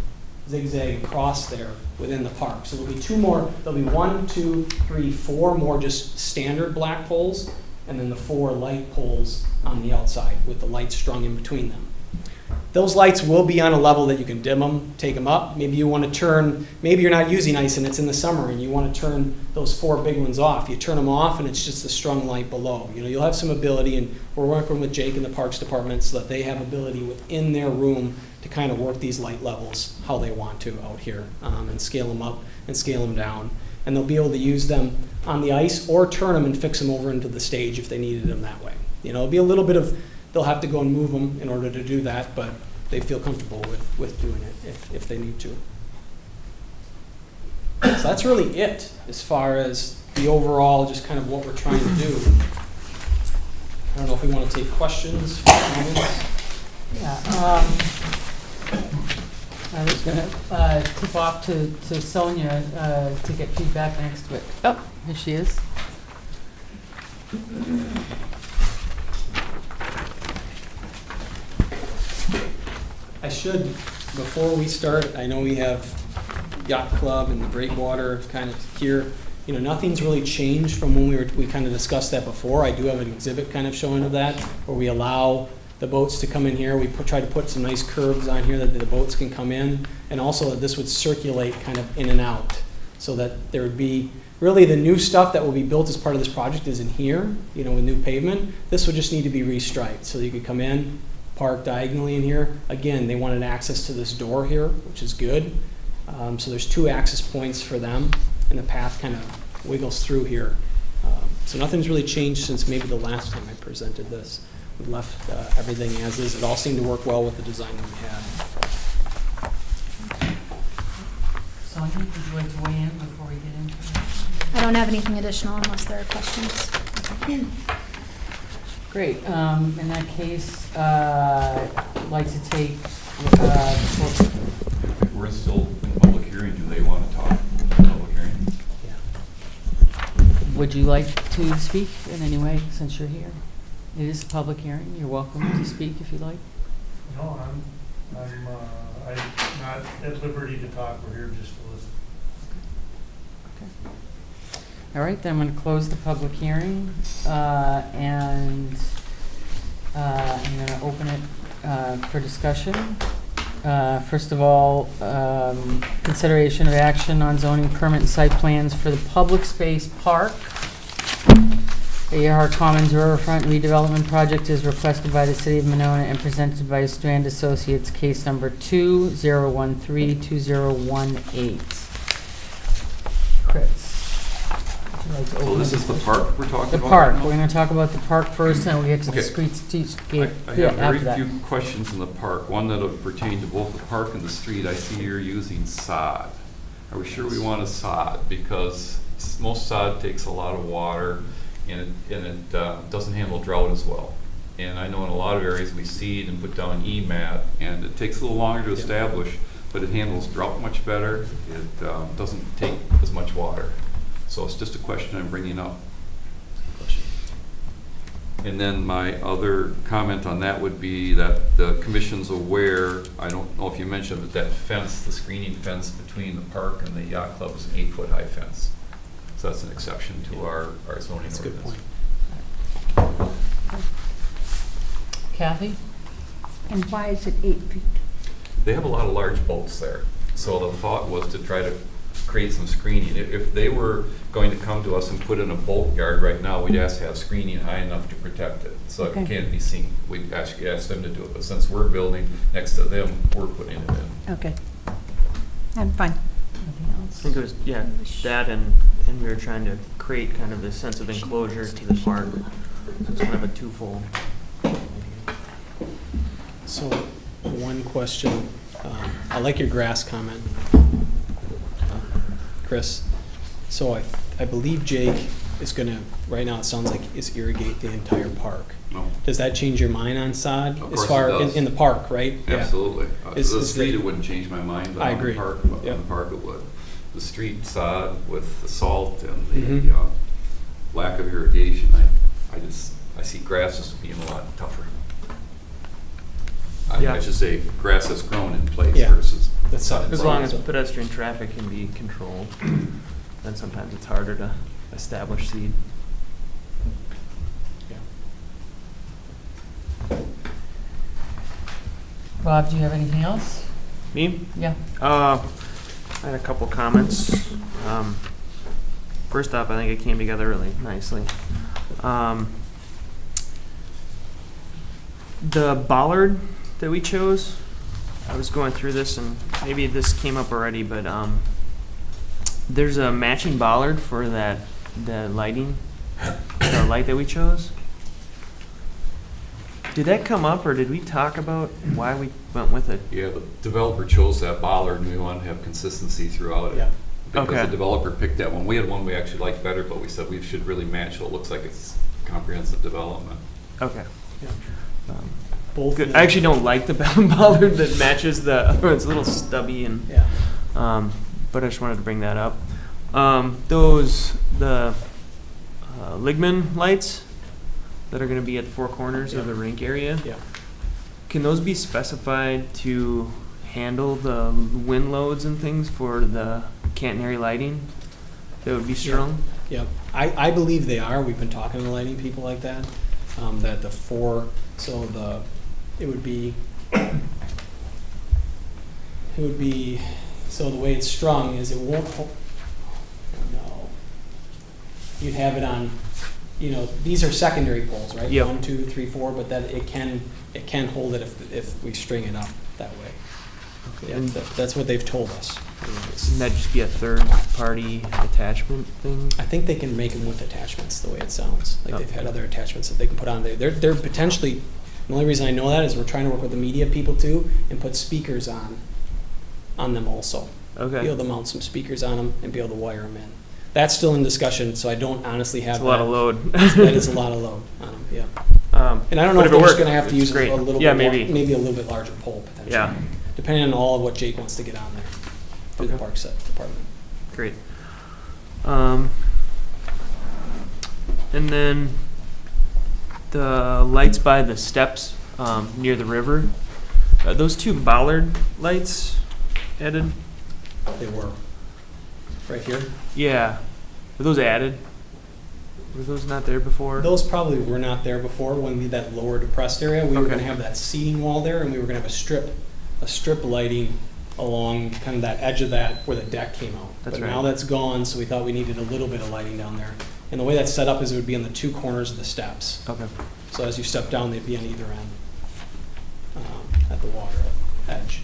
zigzag across there within the park. So there'll be 2 more. There'll be 1, 2, 3, 4 more just standard black poles, and then the 4 light poles on the outside with the lights strung in between them. Those lights will be on a level that you can dim them, take them up. Maybe you want to turn, maybe you're not using ice and it's in the summer and you want to turn those 4 big ones off. You turn them off and it's just a strung light below. You'll have some ability, and we're working with Jake in the Parks Department so that they have ability within their room to kind of work these light levels how they want to out here, and scale them up and scale them down. And they'll be able to use them on the ice or turn them and fix them over into the stage if they needed them that way. It'll be a little bit of, they'll have to go and move them in order to do that, but they feel comfortable with doing it if they need to. So that's really it as far as the overall, just kind of what we're trying to do. I don't know if we want to take questions, comments. Yeah, I was going to tip off to Sonia to get feedback next week. Oh, here she is. I should, before we start, I know we have Yacht Club and the Breakwater kind of here. Nothing's really changed from when we kind of discussed that before. I do have an exhibit kind of showing of that, where we allow the boats to come in here. We try to put some nice curves on here that the boats can come in, and also that this would circulate kind of in and out, so that there would be, really the new stuff that will be built as part of this project is in here, with new pavement. This would just need to be restriped, so you could come in, park diagonally in here. Again, they wanted access to this door here, which is good. So there's 2 access points for them, and the path kind of wiggles through here. So nothing's really changed since maybe the last time I presented this. We left everything as is. It all seemed to work well with the design that we had. Sonia, would you like to weigh in before we get into it? I don't have anything additional unless there are questions. Great. In that case, I'd like to take, If we're still in public hearing, do they want to talk in public hearing? would you like to speak in any way since you're here? It is a public hearing. You're welcome to speak if you'd like. No, I'm not at liberty to talk. We're here just to listen. Okay. All right, then I'm going to close the public hearing, and I'm going to open it for discussion. First of all, consideration of action on zoning permit and site plans for the public space park. AR Commons Riverfront redevelopment project is requested by the City of Monona and presented by Strand Associates, case number 2013-2018. Chris, would you like to So open this it? is the park we're talking The about? park. right now? We're going to talk about the park first, and we'll get to the Okay. streetscape I have after very that. few questions in the park. One that would pertain to both the park and the street. I see you're using sod. Are we sure we want a sod? Because most sod takes a lot of water, and it doesn't handle drought as well. And I know in a lot of areas we seed and put down EMAT, and it takes a little longer to establish, but it handles drought much better. It doesn't take as much water. So it's just a question I'm bringing up. And then my other comment on that would be that the commission's aware, I don't know if you mentioned that fence, the screening fence between the park and the yacht club is an 8-foot-high fence. So that's an exception to our zoning ordinance. That's a good point. Kathy? And why is it 8 feet? They have a lot of large boats there. So the thought was to try to create some screening. If they were going to come to us and put in a boat yard right now, we'd ask to have screening high enough to protect it, so it Okay. can't be seen. We'd actually ask them to do it, but since we're building next to them, we're putting it in. Okay. I'm fine. I think it was, yeah, that and we were trying to create kind of this sense of enclosure to the park. So it's kind of a twofold. So, one question, I like your grass comment, Chris. So I believe Jake is gonna, right now it sounds like, is irrigate the entire park. No, Does that change your mind on sod? Of As course far it does. in the park, right? Yeah. absolutely. Is- The is street, the- it wouldn't change my mind, but I on the agree. park, Yep. on the park it would. The street sod with the salt and Mhm. the lack of irrigation, I see grass as being a lot tougher. Yeah. I should say grass that's grown in place Yeah. versus. That's sod. As long as pedestrian traffic can be controlled, then sometimes it's harder to establish seed. Bob, do you have anything else? Me? Yeah. I had a couple comments. First off, I think it came together really nicely. The bollard that we chose, I was going through this and maybe this came up already, but there's a matching bollard for the lighting, the light that we chose. Did that come up, or did we talk about why we went with it? Yeah, the developer chose that bollard and we wanted to have consistency throughout it. Yeah. Because Okay. the developer picked that one. We had one we actually liked better, but we said we should really match so it looks like it's comprehensive development. Okay. Both. Good. I actually don't like the bollard that matches the other one. It's a little stubby and, Yeah. but I just wanted to bring that up. The Ligman lights that are gonna be at the four corners of the rink area. Yeah. Can those be specified to handle the wind loads and things for the catenary lighting that would be strung? Yeah, I believe they are. We've been talking to lighting people like that, that it would be, so the way it's strung is it won't, no. You'd have it on, these are secondary poles, right? Yep. 1, 2, 3, 4, but then it can hold it if we string it up that way. Yeah, And that's what they've told us. Wouldn't that just be a third-party attachment thing? I think they can make them with attachments, the way it sounds. Like they've had other attachments that they can put on there. They're potentially, the only reason I know that is we're trying to work with the media people too and put speakers on them also. Be able Okay. to mount some speakers on them and be able to wire them in. That's still in discussion, so I don't honestly have It's a lot of that. load. That is a lot of load on them, yeah. And I don't know But if it we're just worked, gonna have to it's use a great. little bit Yeah, more, maybe. maybe a little bit larger pole potentially. Yeah. Depending on all of what Jake wants to get on there through the Okay. park set department. Great. And then the lights by the steps near the river, those two bollard lights added? They were. Right here. Yeah. Were those added? Were those not there before? Those probably were not there before when we, that lower depressed area. We were Okay. gonna have that seating wall there and we were gonna have a strip lighting along kind of that edge of that where the deck came out. That's But now right. that's gone, so we thought we needed a little bit of lighting down there. And the way that's set up is it would be on the two corners of the steps. Okay. So as you step down, they'd be on either end, at the water edge.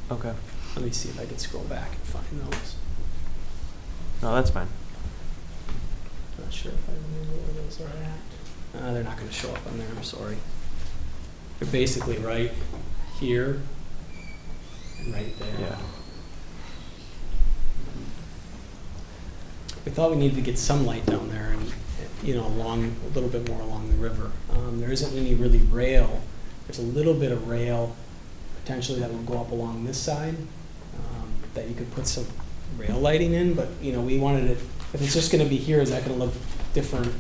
Okay. Let me see if I can scroll back and find those. No, that's fine. Not sure if I remember where those are at. They're not gonna show up on there, I'm sorry. They're basically right here and right there. Yeah. We thought we needed to get some light down there and, along, a little bit more along the river. There isn't any really rail. There's a little bit of rail potentially that will go up along this side, that you could put some rail lighting in, but, we wanted it, if it's just gonna be here, is that gonna look different,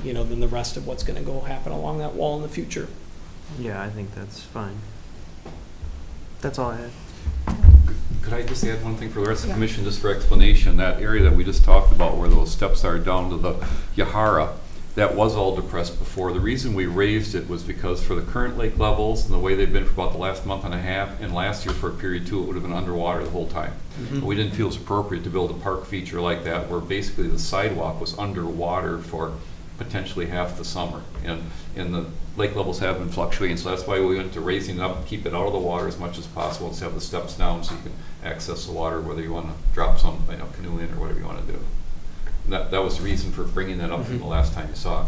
than the rest of what's gonna go happen along that wall in the future? Yeah, I think that's fine. That's all I had. Could I just add one thing for the rest of the commission, just for explanation? That area that we just talked about where those steps are down to the Yahara, that was all depressed before. The reason we raised it was because for the current lake levels and the way they've been for about the last month and a half, and last year for a period too, it would have been underwater the whole time. We didn't feel it was appropriate to build a park feature like that where basically the sidewalk was underwater for potentially half the summer. And the lake levels have been fluctuating, so that's why we went to raising it up and keep it out of the water as much as possible and have the steps down so you can access the water, whether you want to drop some canoe in or whatever you want to do. That was the reason for bringing that up from the last time you saw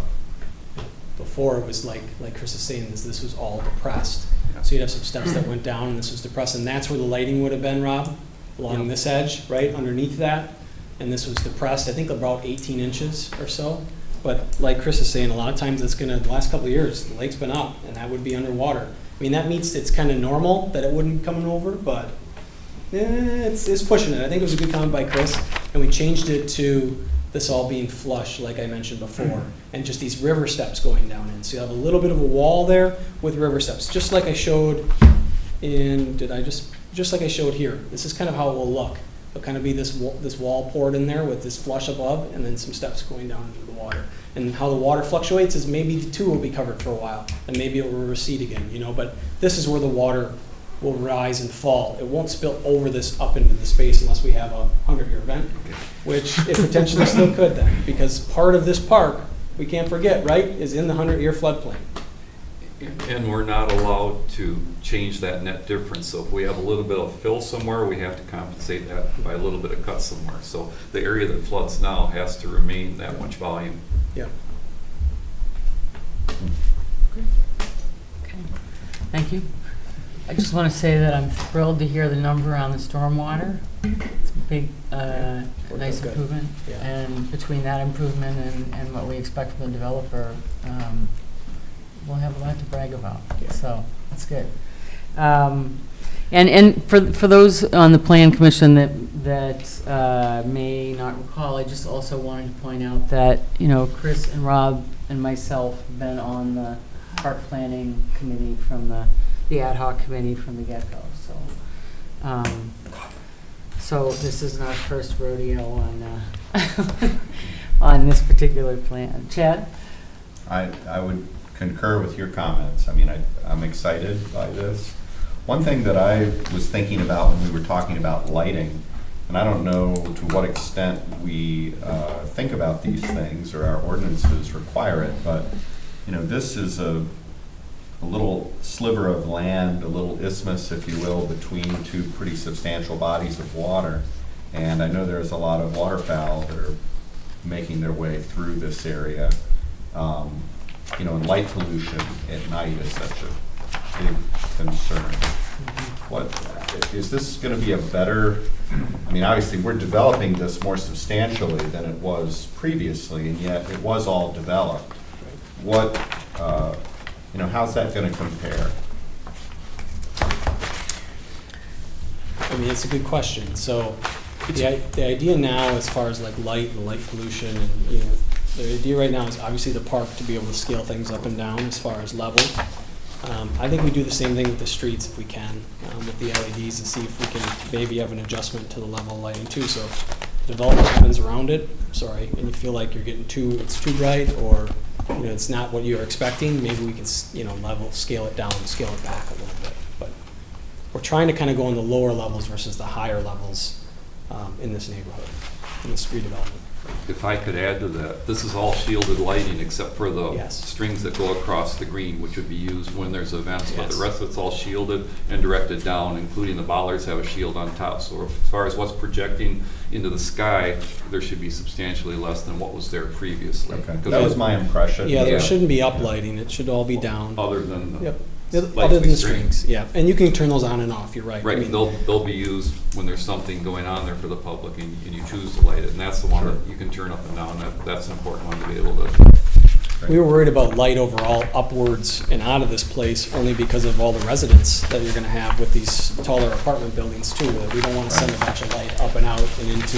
it. Before, it was like Chris is saying, this was all depressed. Yeah. So you'd have some steps that went down, and this was depressed, and that's where the lighting would have been, Rob, along this edge, right, underneath that. And this was depressed, I think about 18 inches or so. But like Chris is saying, a lot of times it's gonna, the last couple of years, the lake's been up, and that would be underwater. I mean, that meets, it's kind of normal that it wouldn't come over, but it's pushing it. I think it was a good comment by Chris, and we changed it to this all being flush, like I mentioned before, and just these river steps going down in. So you have a little bit of a wall there with river steps, just like I showed in, just like I showed here. This is kind of how it will look. It'll kind of be this wall poured in there with this flush above, and then some steps going down into the water. And how the water fluctuates is maybe the two will be covered for a while, and maybe it will recede again, but this is where the water will rise and fall. It won't spill over this up into the space unless we have a 100-year event, which it potentially still could then, because part of this park, we can't forget, right, is in the 100-year floodplain. And we're not allowed to change that net difference. So if we have a little bit of fill somewhere, we have to compensate that by a little bit of cut somewhere. So the area that floods now has to remain that much volume. Yeah. Okay. Thank you. I just want to say that I'm thrilled to hear the number on the stormwater. It's a big, nice good. improvement. Yeah. And between that improvement and what we expect from the developer, we'll have a lot to brag about. Yeah. So that's good. And for those on the Plan Commission that may not recall, I just also wanted to point out that Chris and Rob and myself have been on the park planning committee from the ad hoc committee from the get-go. So this isn't our first rodeo on on this particular plan. Chad? I would concur with your comments. I mean, I'm excited by this. One thing that I was thinking about when we were talking about lighting, and I don't know to what extent we think about these things or our ordinances require it, but this is a little sliver of land, a little isthmus, if you will, between two pretty substantial bodies of water. And I know there's a lot of waterfowl that are making their way through this area. And light pollution at night is such a big concern. What is this going to be a better? I mean, obviously, we're developing this more substantially than it was previously, and yet it was all developed. What, how's that going to compare? I mean, it's a good question. So the idea now, as far as like light and light pollution, and the idea right now is obviously the park to be able to scale things up and down as far as level. I think we do the same thing with the streets if we can, with the LEDs, and see if we can maybe have an adjustment to the level of lighting too. So if development happens around it, and you feel like you're getting it's too bright, or it's not what you're expecting, maybe we can scale it down and scale it back a little bit. But we're trying to kind of go in the lower levels versus the higher levels in this neighborhood, in this redevelopment. If I could add to that, this is all shielded lighting except for the Yes. strings that go across the green, which would be used when there's events, but the Yes. rest of it's all shielded and directed down, including the bollards have a shield on top. So as far as what's projecting into the sky, there should be substantially less than what was there previously. Okay, Because that was my impression. Yeah, there Yeah. shouldn't be uplighting. It should all be down. Other than the Yep. lights Other than we the string. strings, yeah. And you can turn those on and off, you're right. I Right, mean, they'll be used when there's something going on there for the public and you choose to light it, and that's the one Sure. that you can turn up and down. That's an important one to be able to. we were worried about light overall upwards and out of this place only because of all the residents that you're gonna have with these taller apartment buildings too. That we don't wanna send a bunch of light up and out and into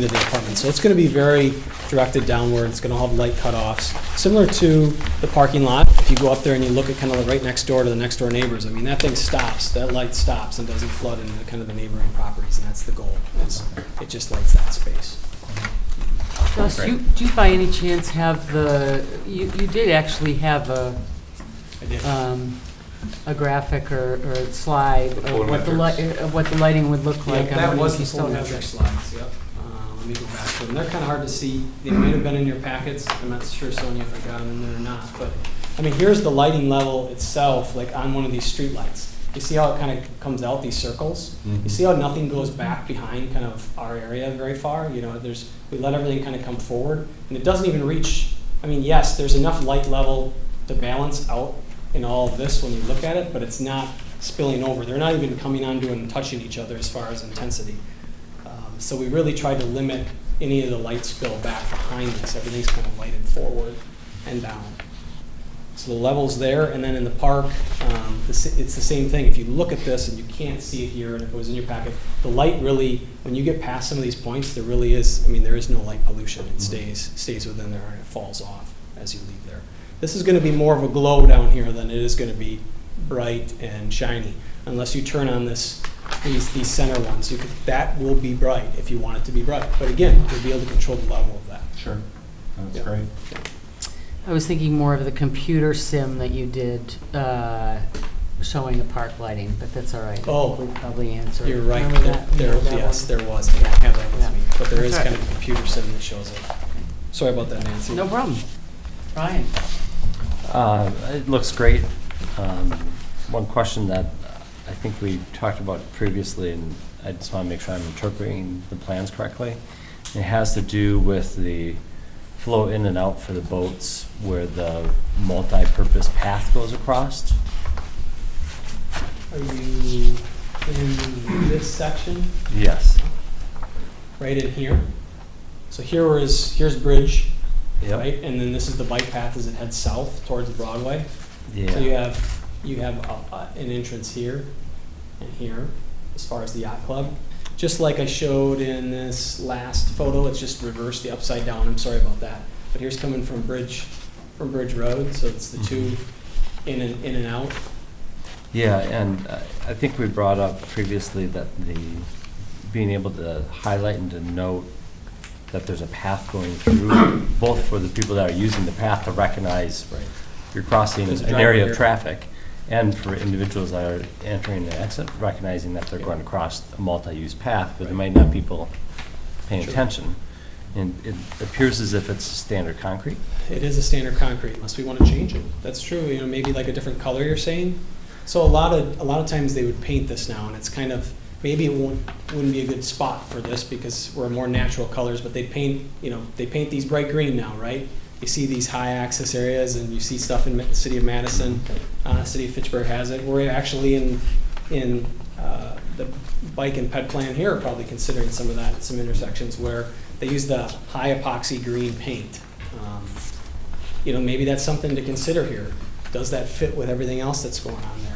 the apartment. So it's gonna be very directed downward. It's gonna have light cutoffs, similar to the parking lot. If you go up there and you look at kind of right next door to the next door neighbors, I mean, that thing stops, that light stops and doesn't flood into kind of the neighboring properties, and that's the goal. It just lights that space. Gus, do you by any chance have you did actually have I did. a graphic or a slide of what the lighting would look like? Yeah, that on was if you the still have photometric it. slides, yep. Let me go back to them. They're kind of hard to see. They might have been in your packets. I'm not sure, Sonia, if I got them in there or not. But, I mean, here's the lighting level itself, like on one of these street lights. You see how it kind of comes out, these circles? You see how nothing goes back behind kind of our area very far? You know, we let everything kind of come forward. And it doesn't even reach, I mean, yes, there's enough light level to balance out in all of this when you look at it, but it's not spilling over. They're not even coming onto and touching each other as far as intensity. So we really tried to limit any of the light spill back behind this. Everything's kind of lighted forward and down. So the level's there, and then in the park, it's the same thing. If you look at this and you can't see it here, and if it was in your packet, the light really, when you get past some of these points, there really is, I mean, there is no light pollution. It stays within there and it falls off as you leave there. This is going to be more of a glow down here than it is going to be bright and shiny, unless you turn on these center ones. That will be bright if you want it to be bright. But again, you'll be able to control the level of that. Sure. That's Yeah. great. I was thinking more of the computer sim that you did showing the park lighting, but that's all right. Oh. We probably answered. You're right. Remember that? There was. I don't have that with Yeah. me. But there is That's kind of a computer sim that shows it. Sorry about that, Nancy. No problem. Ryan? It looks great. One question that I think we talked about previously, and I just want to make sure I'm interpreting the plans correctly. It has to do with the flow in and out for the boats where the multi-purpose path goes across. Are you in this section? Yes. Right in here? So here's Bridge, Yep. right? And then this is the bike path as it heads south towards Broadway. Yeah. So you have an entrance here and here as far as the yacht club. Just like I showed in this last photo, it's just reversed the upside down. I'm sorry about that. But here's coming from Bridge Road, so it's the two in and out. Yeah, and I think we brought up previously that being able to highlight and to note that there's a path going through, both for the people that are using the path to recognize Right. you're crossing There's a an driver area here. of traffic, and for individuals that are entering the exit, recognizing that they're Yeah. going to cross a multi-use path, but there Right. might not be people paying Sure. attention. And it appears as if it's standard concrete. It is a standard concrete, unless we want to change it. That's true, you know, maybe like a different color you're saying. So a lot of times they would paint this now, and it's kind of, maybe it wouldn't be a good spot for this because we're more natural colors, but they paint these bright green now, right? You see these high access areas, and you see stuff in the city of Madison, city of Fitchburg has it. We're actually in the bike and ped plan here are probably considering some of that, some intersections where they use the high epoxy green paint. Maybe that's something to consider here. Does that fit with everything else that's going on there?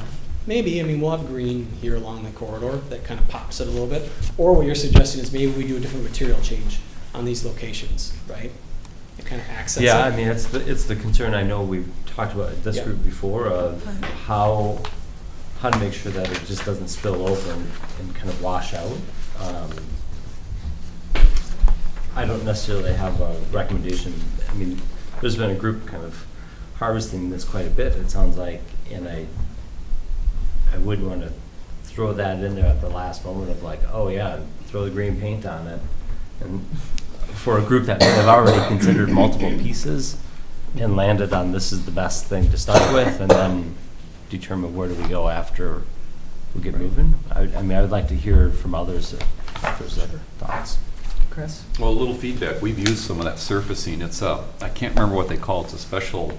Maybe, I mean, we'll have green here along the corridor that kind of pops it a little bit. Or what you're suggesting is maybe we do a different material change on these locations, right? It kind of accents it. Yeah, I mean, it's the concern, I know we've talked about this Yeah. group before, of how to make sure that it just doesn't spill over and kind of wash out. I don't necessarily have a recommendation. I mean, there's been a group kind of harvesting this quite a bit, it sounds like, and I wouldn't want to throw that in there at the last moment of like, oh yeah, throw the green paint on it. And for a group that may have already considered multiple pieces and landed on this is the best thing to start with, and then determine where do we go after we get moving. I mean, I would like to hear from others if there's other thoughts. Chris? Well, a little feedback. We've used some of that surfacing. It's I can't remember what they call it. It's a special,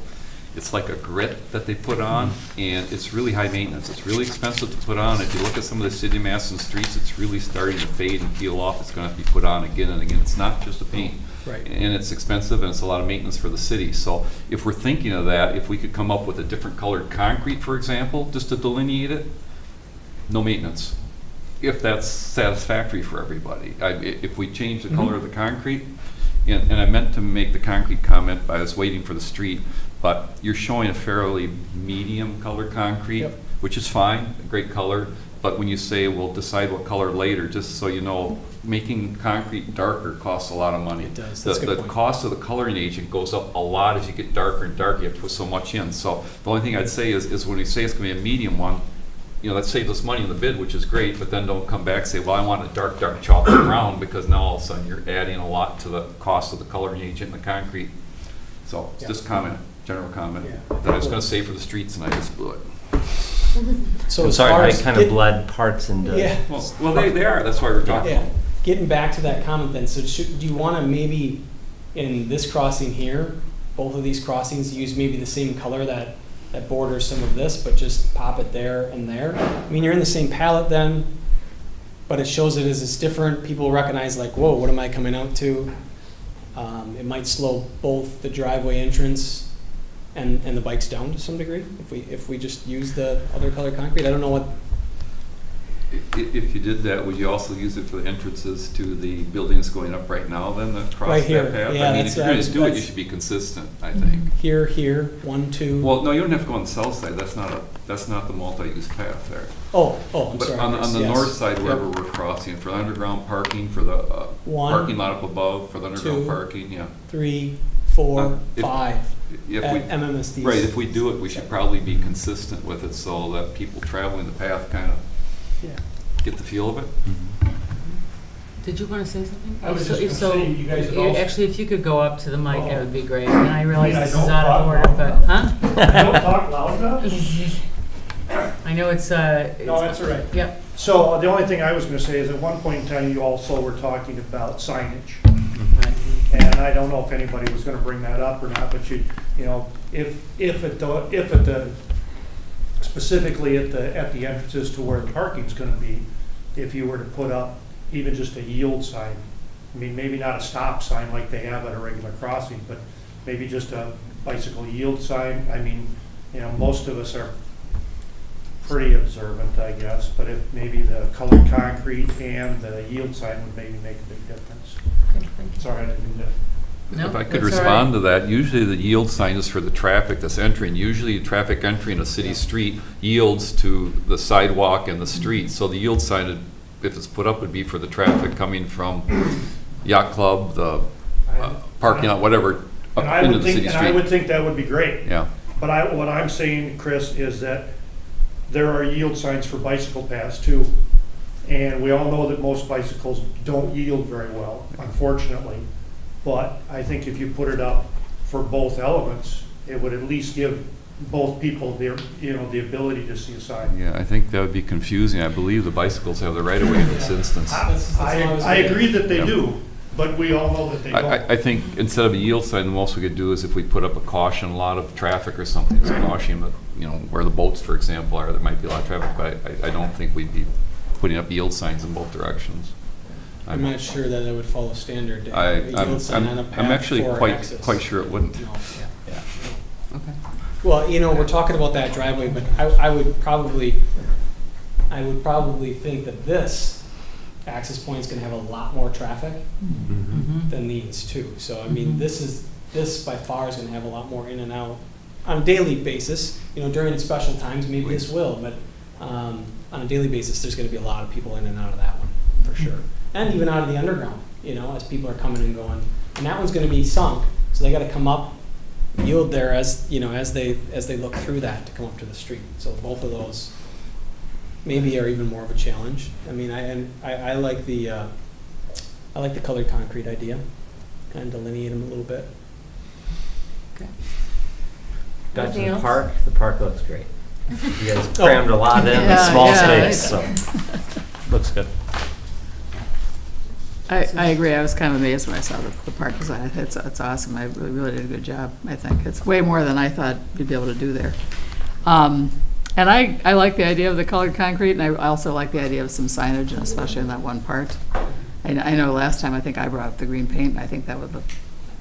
it's like a grit that they put on, and it's really high maintenance. It's really expensive to put on. If you look at some of the city of Madison streets, it's really starting to fade and peel off. It's going to be put on again and again. It's not just a paint. Right. And it's expensive, and it's a lot of maintenance for the city. So if we're thinking of that, if we could come up with a different colored concrete, for example, just to delineate it, no maintenance. If that's satisfactory for everybody. If we change the color of the concrete, and I meant to make the concrete comment, but I was waiting for the street, but you're showing a fairly medium color concrete, Yep. which is fine, a great color. But when you say we'll decide what color later, just so you know, making concrete darker costs a lot of money. It does. That's a good The point. cost of the coloring agent goes up a lot as you get darker and darker. You have to put so much in. So the only thing I'd say is when we say it's gonna be a medium one, you know, that saves us money in the bid, which is great, but then don't come back and say, well, I want a dark, dark chocolate brown, because now all of a sudden you're adding a lot to the cost of the coloring agent and the concrete. So it's just comment, general comment, Yeah. that I was gonna say for the streets and I just blew it. So I'm as sorry, far I as kind of get- bled parts into. Yeah. Well, they are, that's why we're talking. Yeah, getting back to that comment then, so do you want to maybe, in this crossing here, both of these crossings, use maybe the same color that borders some of this, but just pop it there and there? I mean, you're in the same palette then, but it shows it as it's different. People recognize like, whoa, what am I coming out to? It might slow both the driveway entrance and the bikes down to some degree, if we just use the other color concrete. I don't know what. If you did that, would you also use it for the entrances to the buildings going up right now then, across Right here. that path? Yeah, I mean, that's- if you're gonna do it, you that's- should be consistent, I think. Here, 1, 2. Well, no, you don't have to go on the south side, that's not the multi-use path there. Oh, I'm But sorry. on the yes. north side, wherever Yep. we're crossing, for the underground parking, for the 1, parking lot up above, for the underground 2, parking, yeah. 3, 4, If- 5 If at we, MMSDs. right, if we do it, we should probably be consistent with it so that people traveling the path kind of Yeah. get the feel of it. Did you want to say something? I was So- just gonna so, say, you guys have also- Actually, if you could go up to the mic, that would be great. And I realize I this is don't out of talk order, loud but, enough. huh? I don't talk loud enough? I know it's, No, that's all right. Yep. So the only thing I was gonna say is at one point in time, you also were talking about signage. Right. And I don't know if anybody was gonna bring that up or not, but you know, if specifically at the entrances to where the parking's gonna be, if you were to put up even just a yield sign, I mean, maybe not a stop sign like they have at a regular crossing, but maybe just a bicycle yield sign. I mean, you know, most of us are pretty observant, I guess, but if maybe the colored concrete and the yield sign would maybe make a big difference. Sorry, I didn't mean to. No, If I could that's all respond right. to that, usually the yield sign is for the traffic that's entering. Usually traffic entering a city street yields to the sidewalk and the street. So the yield sign, if it's put up, would be for the traffic coming from yacht club, the parking lot, whatever, And I up into would the think, city and I would street. think that would be great. Yeah, But what I'm saying, Chris, is that there are yield signs for bicycle paths too. And we all know that most bicycles don't yield very well, unfortunately. But I think if you put it up for both elements, it would at least give both people the ability to see a sign. yeah, I think that would be confusing. I believe the bicycles have the right of way in this instance. That's what I was I getting at. agree that they Yeah. do, but we all know that they don't. I think instead of a yield sign, the most we could do is if we put up a caution, a lot of traffic or something, it's caution, you know, where the boats, for example, are, there might be a lot of traffic, but I don't think we'd be putting up yield signs in both directions. I'm not sure that it would follow standard. to I, have a yield sign on a I'm path actually for quite access. sure it wouldn't. No, yeah. Okay. Well, you know, we're talking about that driveway, but I would probably think that this access point is gonna have a lot more traffic Mhm. than these two. So, I mean, this by far is gonna have a lot more in and out on a daily basis. You know, during special times, maybe this will, but, on a daily basis, there's gonna be a lot of people in and out of that one, for sure. And even out of the underground, you know, as people are coming and going. And that one's gonna be sunk, so they gotta come up, yield there as, you know, as they look through that to come up to the street. So both of those maybe are even more of a challenge. I mean, I like the colored concrete idea, kind of delineate them a little bit. Got Anything to the else? park. The park looks great. You guys crammed a lot in a Yeah, small yeah. space, so looks good. I agree. I was kind of amazed when I saw the park design. It's awesome. I really did a good job, I think. It's way more than I thought you'd be able to do there. And I like the idea of the colored concrete, and I also like the idea of some signage, and especially in that one part. I know last time, I think I brought up the green paint, and I think that would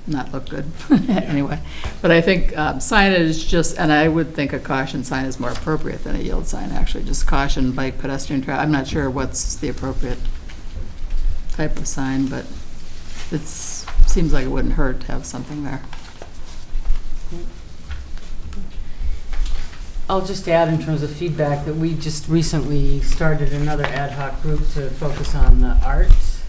not look good anyway. But I think signage just, and I would think a caution sign is more appropriate than a yield sign, actually. Just caution, bike, pedestrian, I'm not sure what's the appropriate type of sign, but it seems like it wouldn't hurt to have something there. I'll just add in terms of feedback that we just recently started another ad hoc group to focus on the arts.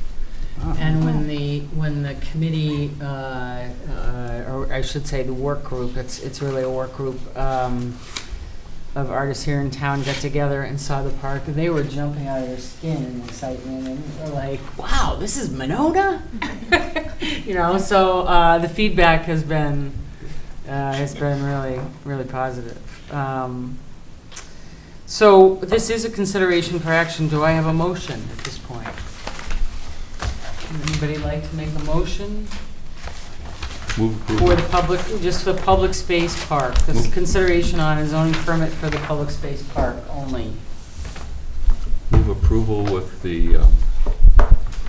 And when the committee, or I should say the work group, it's really a work group of artists here in town got together and saw the park, they were jumping out of their skin in excitement and were like, wow, this is Monona? You know, so the feedback has been really, really positive. So this is a consideration for action. Do I have a motion at this point? Would anybody like to make a motion Move for approval. the public, just for public space park? This is Move. consideration on a zoning permit for the public space park only. Move approval with the,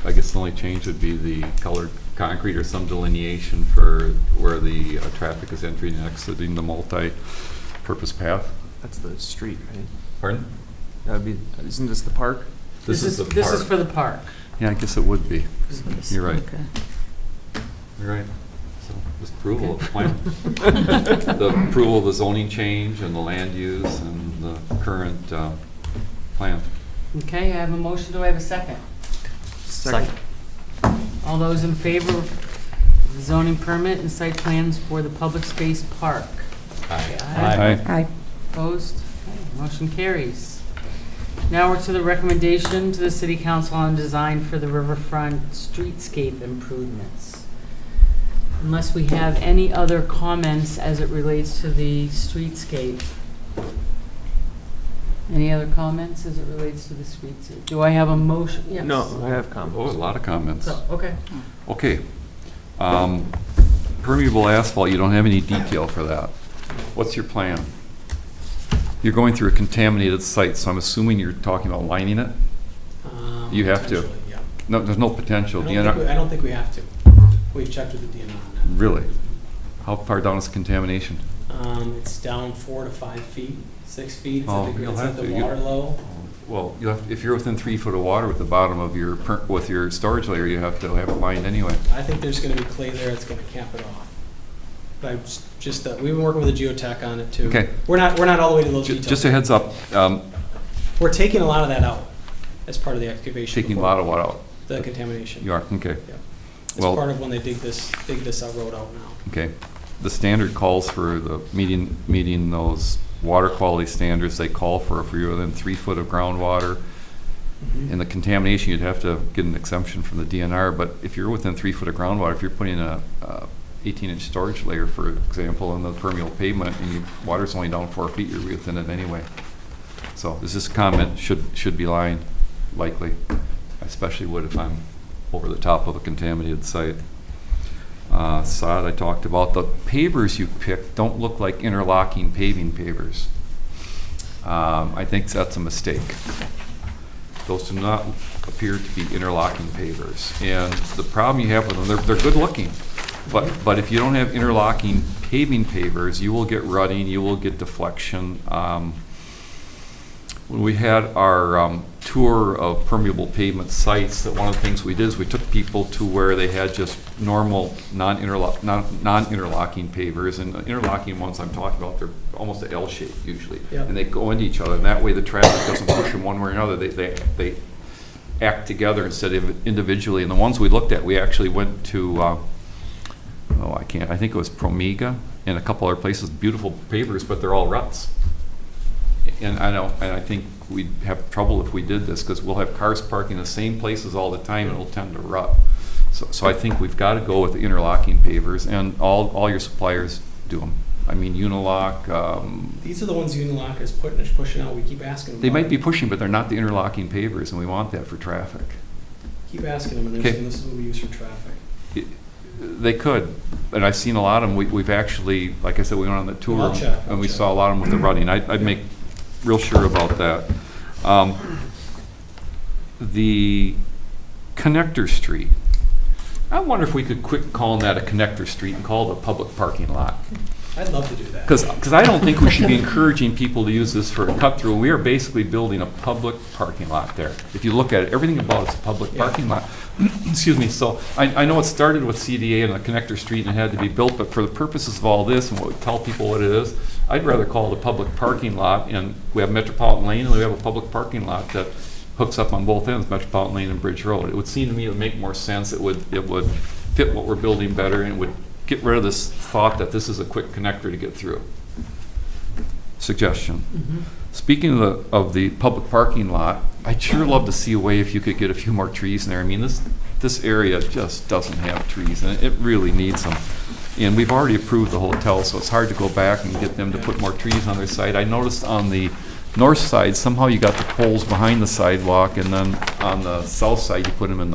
I guess the only change would be the colored concrete or some delineation for where the traffic is entering and exiting the multi-purpose path. That's the street, right? Pardon? That would be, isn't this the park? This is the This is park. for the park. Yeah, I guess it would be. You're right. Okay. You're right. So, just approval of the plan. The approval of the zoning change and the land use and the current plan. Okay, I have a motion. Do I have a second? Second. All those in favor of the zoning permit and site plans for the public space park? Aye. Aye. Opposed? Okay, motion carries. Now we're to the recommendation to the city council on design for the riverfront streetscape improvements. Unless we have any other comments as it relates to the streetscape. Any other comments as it relates to the streetscape? Do I have a motion? Yes. No, I have Oh, comments. a lot of comments. So, okay. Okay. Permeable asphalt, you don't have any detail for that. What's your plan? You're going through a contaminated site, so I'm assuming you're talking about lining it? You have to. Potentially, yeah. No, there's no potential. I don't think we have to. We've checked with the DNR on Really? How far down is contamination? that. It's down 4 to 5 feet, 6 feet. It's Oh, at the, you'll it's have at the to. water level. Well, if you're within 3 foot of water with the bottom of your, with your storage layer, you have to have it lined anyway. I think there's gonna be clay there that's gonna cap it off. But we've been working with the geotech on it too. Okay. We're not all the way to those details. Just a heads up, We're taking a lot of that out as part of the excavation. taking a before lot of what out? The contamination. You are, okay. Yeah. It's Well- part of when they dig this road out now. Okay. The standard calls for the meeting those water quality standards. They call for if you're within 3 foot of groundwater. Mm-hmm. In the contamination, you'd have to get an exemption from the DNR, but if you're within 3 foot of groundwater, if you're putting a 18-inch storage layer, for example, in the permeable pavement, and your water's only down 4 feet, you're within it anyway. So this comment should be lined, likely. I especially would if I'm over the top of a contaminated site. Sod, I talked about. The pavers you picked don't look like interlocking paving pavers. I think that's a mistake. Those do not appear to be interlocking pavers. And the problem you have with them, they're good looking. But if you don't have interlocking paving pavers, you will get rutting, you will get deflection. When we had our tour of permeable pavement sites, that one of the things we did is we took people to where they had just normal non-interlocking pavers, and the interlocking ones I'm talking about, they're almost an L shape usually, Yep. and they go into each other, and that way the traffic doesn't push them one way or another. They act together instead of individually. And the ones we looked at, we actually went to I think it was Promega and a couple other places, beautiful pavers, but they're all ruts. And I think we'd have trouble if we did this, because we'll have cars parking the same places all the time, and it'll tend to rut. So I think we've got to go with the interlocking pavers, and all your suppliers do them. I mean, Unilock, These are the ones Unilock is pushing out. We keep asking them. they about might be it. pushing, but they're not the interlocking pavers, and we want that for traffic. Keep asking them, and they're Okay. saying this is what we use for traffic. They could, and I've seen a lot of them. We've actually, like I said, we went on the tour, I'll check, and we I'll check. saw a lot of them with the rutting. I'd make real sure about that. The connector street. I wonder if we could quit calling that a connector street and call it a public parking lot. I'd love to do that. Because I don't think we should be encouraging people to use this for a cut-through. We are basically building a public parking lot there. If you look at it, everything about it's a public Yeah. parking lot. excuse me, so I know it started with CDA and a connector street and it had to be built, but for the purposes of all this and what we tell people what it is, I'd rather call it a public parking lot, and we have Metropolitan Lane and we have a public parking lot that hooks up on both ends, Metropolitan Lane and Bridge Road. It would seem to me it would make more sense, it would fit what we're building better, and it would get rid of this thought that this is a quick connector to get through. Suggestion. Speaking of the public parking lot, I'd sure love to see a way if you could get a few more trees in there. I mean, this area just doesn't have trees, and it really needs them. And we've already approved the hotel, so it's hard to go back and get them to put more trees on their site. I noticed on the north side, somehow you got the poles behind the sidewalk, and then on the south side, you put them in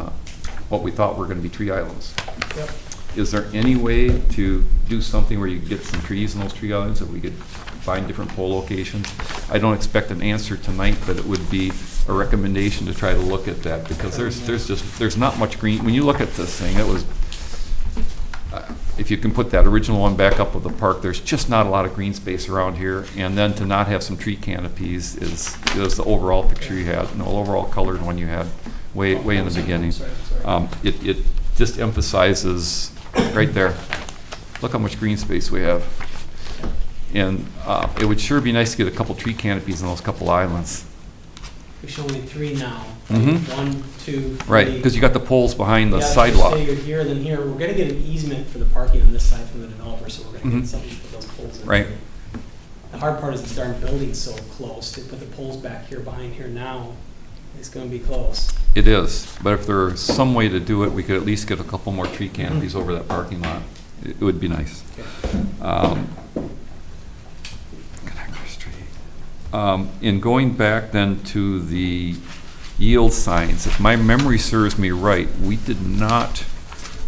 what we thought were gonna be tree islands. Yep. Is there any way to do something where you could get some trees in those tree islands, that we could find different pole locations? I don't expect an answer tonight, but it would be a recommendation to try to look at that, because there's not much green. When you look at this thing, it was, if you can put that original one back up with the park, there's just not a lot of green space around here, and then to not have some tree canopies is the overall picture you had, the overall colored one you had way in the beginning. Sorry. It just emphasizes right there. Look how much green space we have. And it would sure be nice to get a couple tree canopies on those couple islands. We show only 3 now. Mhm. 1, 2, 3. Right, because you got the poles behind the Yeah, sidewalk. just say you're here, then here. We're gonna get an easement for the parking on this side from the developer, so we're gonna Mhm. get something to put those poles in. Right. The hard part is to start building so close. To put the poles back here, behind here now, it's gonna be close. It is, but if there's some way to do it, we could at least get a couple more tree canopies over that parking lot. It would be nice. Connector Street. In going back then to the yield signs, if my memory serves me right, we did not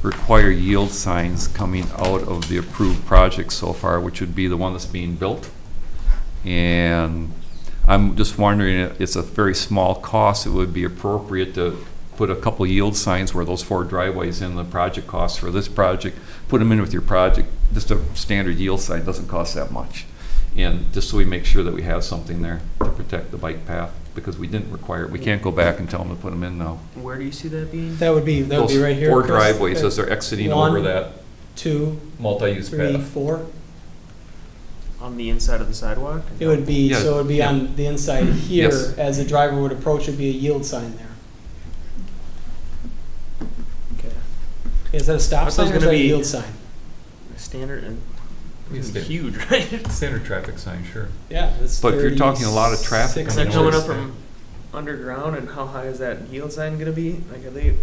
require yield signs coming out of the approved project so far, which would be the one that's being built. And I'm just wondering, it's a very small cost, it would be appropriate to put a couple yield signs where those 4 driveways in the project costs for this project, put them in with your project. Just a standard yield sign doesn't cost that much. And just so we make sure that we have something there to protect the bike path, because we didn't require it. We can't go back and tell them to put them in now. Where do you see that being? That would be right here. Those 4 Chris. driveways as they're exiting over 1, that 2, multi-use 3, path. 4. On the inside of the sidewalk? It would be, Yeah, so it would be yeah. on the inside here, Yes. as the driver would approach, would be a yield sign there. Okay. Is that a stop Thought sign there's or is gonna that a be- yield sign? Standard and It's it's huge, right? Standard traffic sign, sure. Yeah, that's But if you're talking a lot of traffic Is on that the coming north up from underground, and how high is that yield sign gonna be? Like, are they,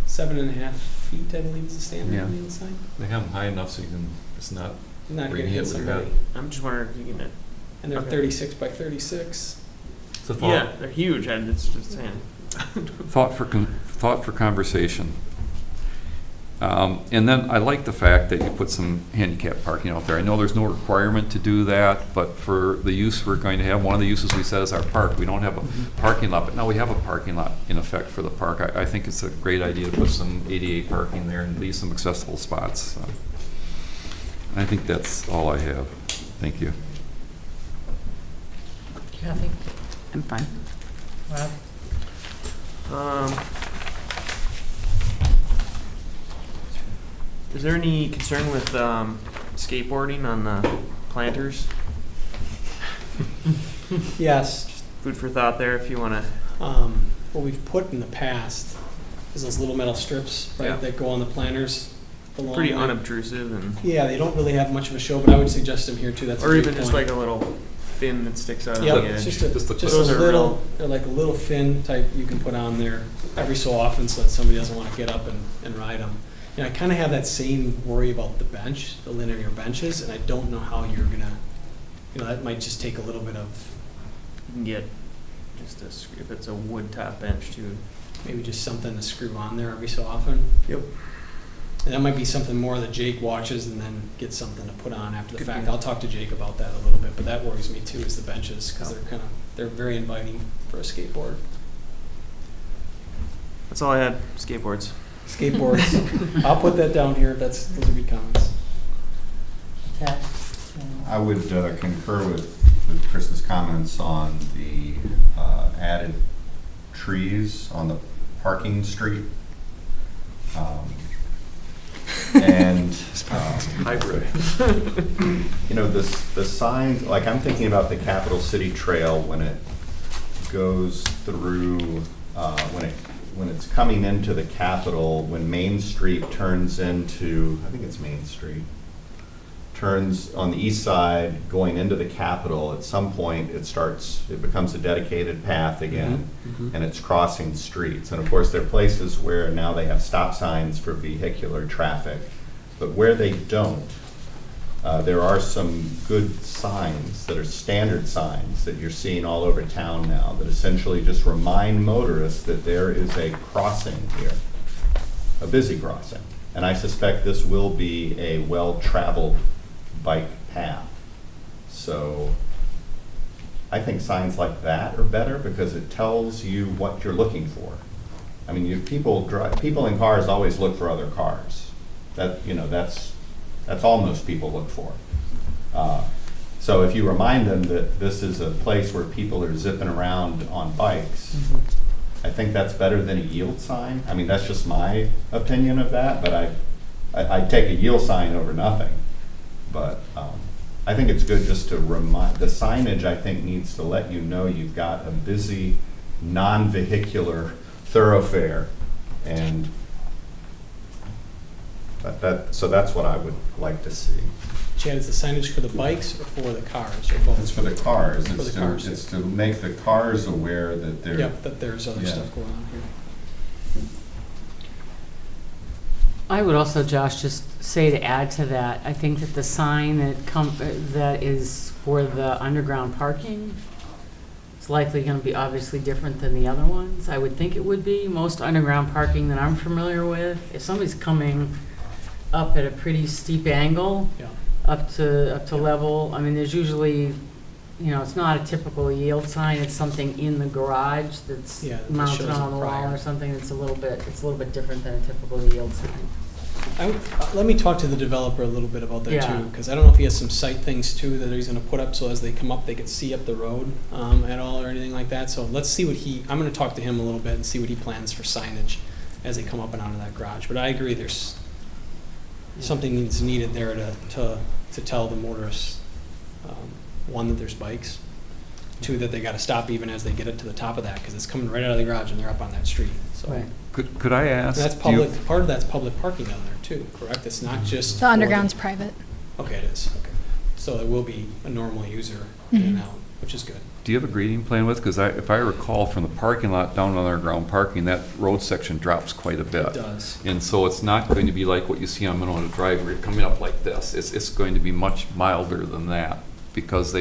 7.5 feet, I believe, is the standard Yeah. yield sign. They have them high enough so you can, it's not, You're not Where gonna you hit hit with your somebody. I'm just wondering if you can, And they're Okay. 36 by 36. it's a thought. yeah, they're huge, and it's just saying. Thought for conversation. And then I like the fact that you put some handicap parking out there. I know there's no requirement to do that, but for the use we're going to have, one of the uses we said is our park. We don't have a parking lot, but now we have a parking lot in effect for the park. I think it's a great idea to put some ADA parking there and leave some accessible spots. I think that's all I have. Thank you. Kathy? I'm fine. Rob? Is there any concern with skateboarding on the planters? Yes. Food for thought there if you wanna. What we've put in the past is those little metal strips, right, Yeah. that go on the planters. along Pretty there. unobtrusive and, Yeah, they don't really have much of a show, but I would suggest them here too. That's a or great even just point. like a little fin that sticks out on Yep, the it's edge. just a, Just the just Those a are little, real. they're like a little fin type you can put on there every so often so that somebody doesn't want to get up and ride them. And I kind of have that same worry about the bench, the linear benches, and I don't know how you're gonna, that might just take a little bit of, You can get just if it's a wood top bench too. maybe just something to screw on there every so often. Yep. And that might be something more that Jake watches and then gets something to put on after the Good fact. point. I'll talk to Jake about that a little bit, but that worries me too, is the benches, because they're very inviting for a skateboard. That's all I had. Skateboards. Skateboards, I'll put that down here, those are good comments. I would concur with Chris's comments on the added trees on the parking street. And, Hybrid. you know, the signs, like I'm thinking about the Capital City Trail when it goes through, when it's coming into the Capitol, when Main Street turns into, I think it's Main Street, turns on the east side going into the Capitol, at some point it becomes a dedicated path again, and it's crossing streets. And of course, there are places where now they have stop signs for vehicular traffic, but where they don't, there are some good signs that are standard signs that you're seeing all over town now that essentially just remind motorists that there is a crossing here, a busy crossing. And I suspect this will be a well-traveled bike path. So I think signs like that are better because it tells you what you're looking for. I mean, people in cars always look for other cars. That's all most people look for. So if you remind them that this is a place where people are zipping around on bikes, I think that's better than a yield sign. I mean, that's just my opinion of that, but I'd take a yield sign over nothing. But I think it's good just to remind, the signage I think needs to let you know you've got a busy, non-vehicular thoroughfare, and so that's what I would like to see. Chad, is the signage for the bikes or for the cars, or both? It's for the cars. For the cars. It's to make the cars aware that they're. Yep, that there's other Yeah. stuff going on here. I would also, Josh, just say to add to that, I think that the sign that is for the underground parking is likely going to be obviously different than the other ones. I would think it would be. Most underground parking that I'm familiar with, if somebody's coming up at a pretty steep angle, Yeah. up to level, I mean, there's usually, it's not a typical yield sign. It's something in the garage that's Yeah, that mounted shows on it the wall prior. or something that's a little bit different than a typical yield sign. Let me talk to the developer a little bit about that Yeah. too, because I don't know if he has some site things too that he's gonna put up so as they come up, they can see up the road at all or anything like that. So let's see I'm gonna talk to him a little bit and see what he plans for signage as they come up and out of that garage. But I agree, there's something that's needed there to tell the motorists, one, that there's bikes, two, that they gotta stop even as they get it to the top of that, because it's coming right out of the garage and they're up on that street, so. Right. Could I ask? That's do you- public, part of that's public parking down there too, correct? It's not just. The for underground's private. Okay, it is, okay. So there will be a normal user in and out, which is good. Do you have a grading plan with? Because if I recall from the parking lot down on underground parking, that road section drops quite a bit. It does. And so it's not going to be like what you see on Monona Drive where you're coming up like this. It's going to be much milder than that because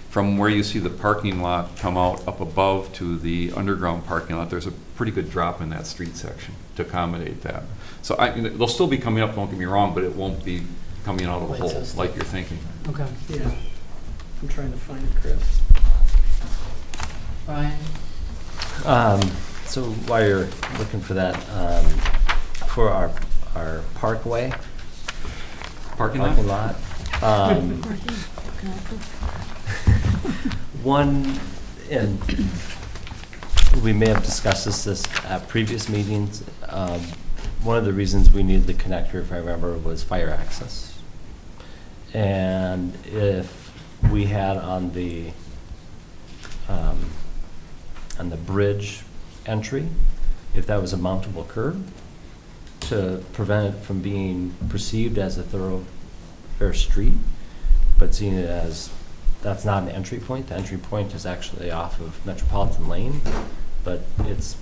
from where you see the parking lot come out up above to the underground parking lot, there's a pretty good drop in that street section to accommodate that. So they'll still be coming up, don't get me wrong, but it won't be coming out of a Quite hole so steep. like you're thinking. Okay. Yeah. I'm trying to find it, Chris. Brian? So while you're looking for that, for our parkway, Parking parking lot? lot, one, and we may have discussed this at previous meetings, one of the reasons we needed the connector, if I remember, was fire access. And if we had on the bridge entry, if that was a mountable curb, to prevent it from being perceived as a thoroughfare street, but seeing it as, that's not an entry point. The entry point is actually off of Metropolitan Lane, but it's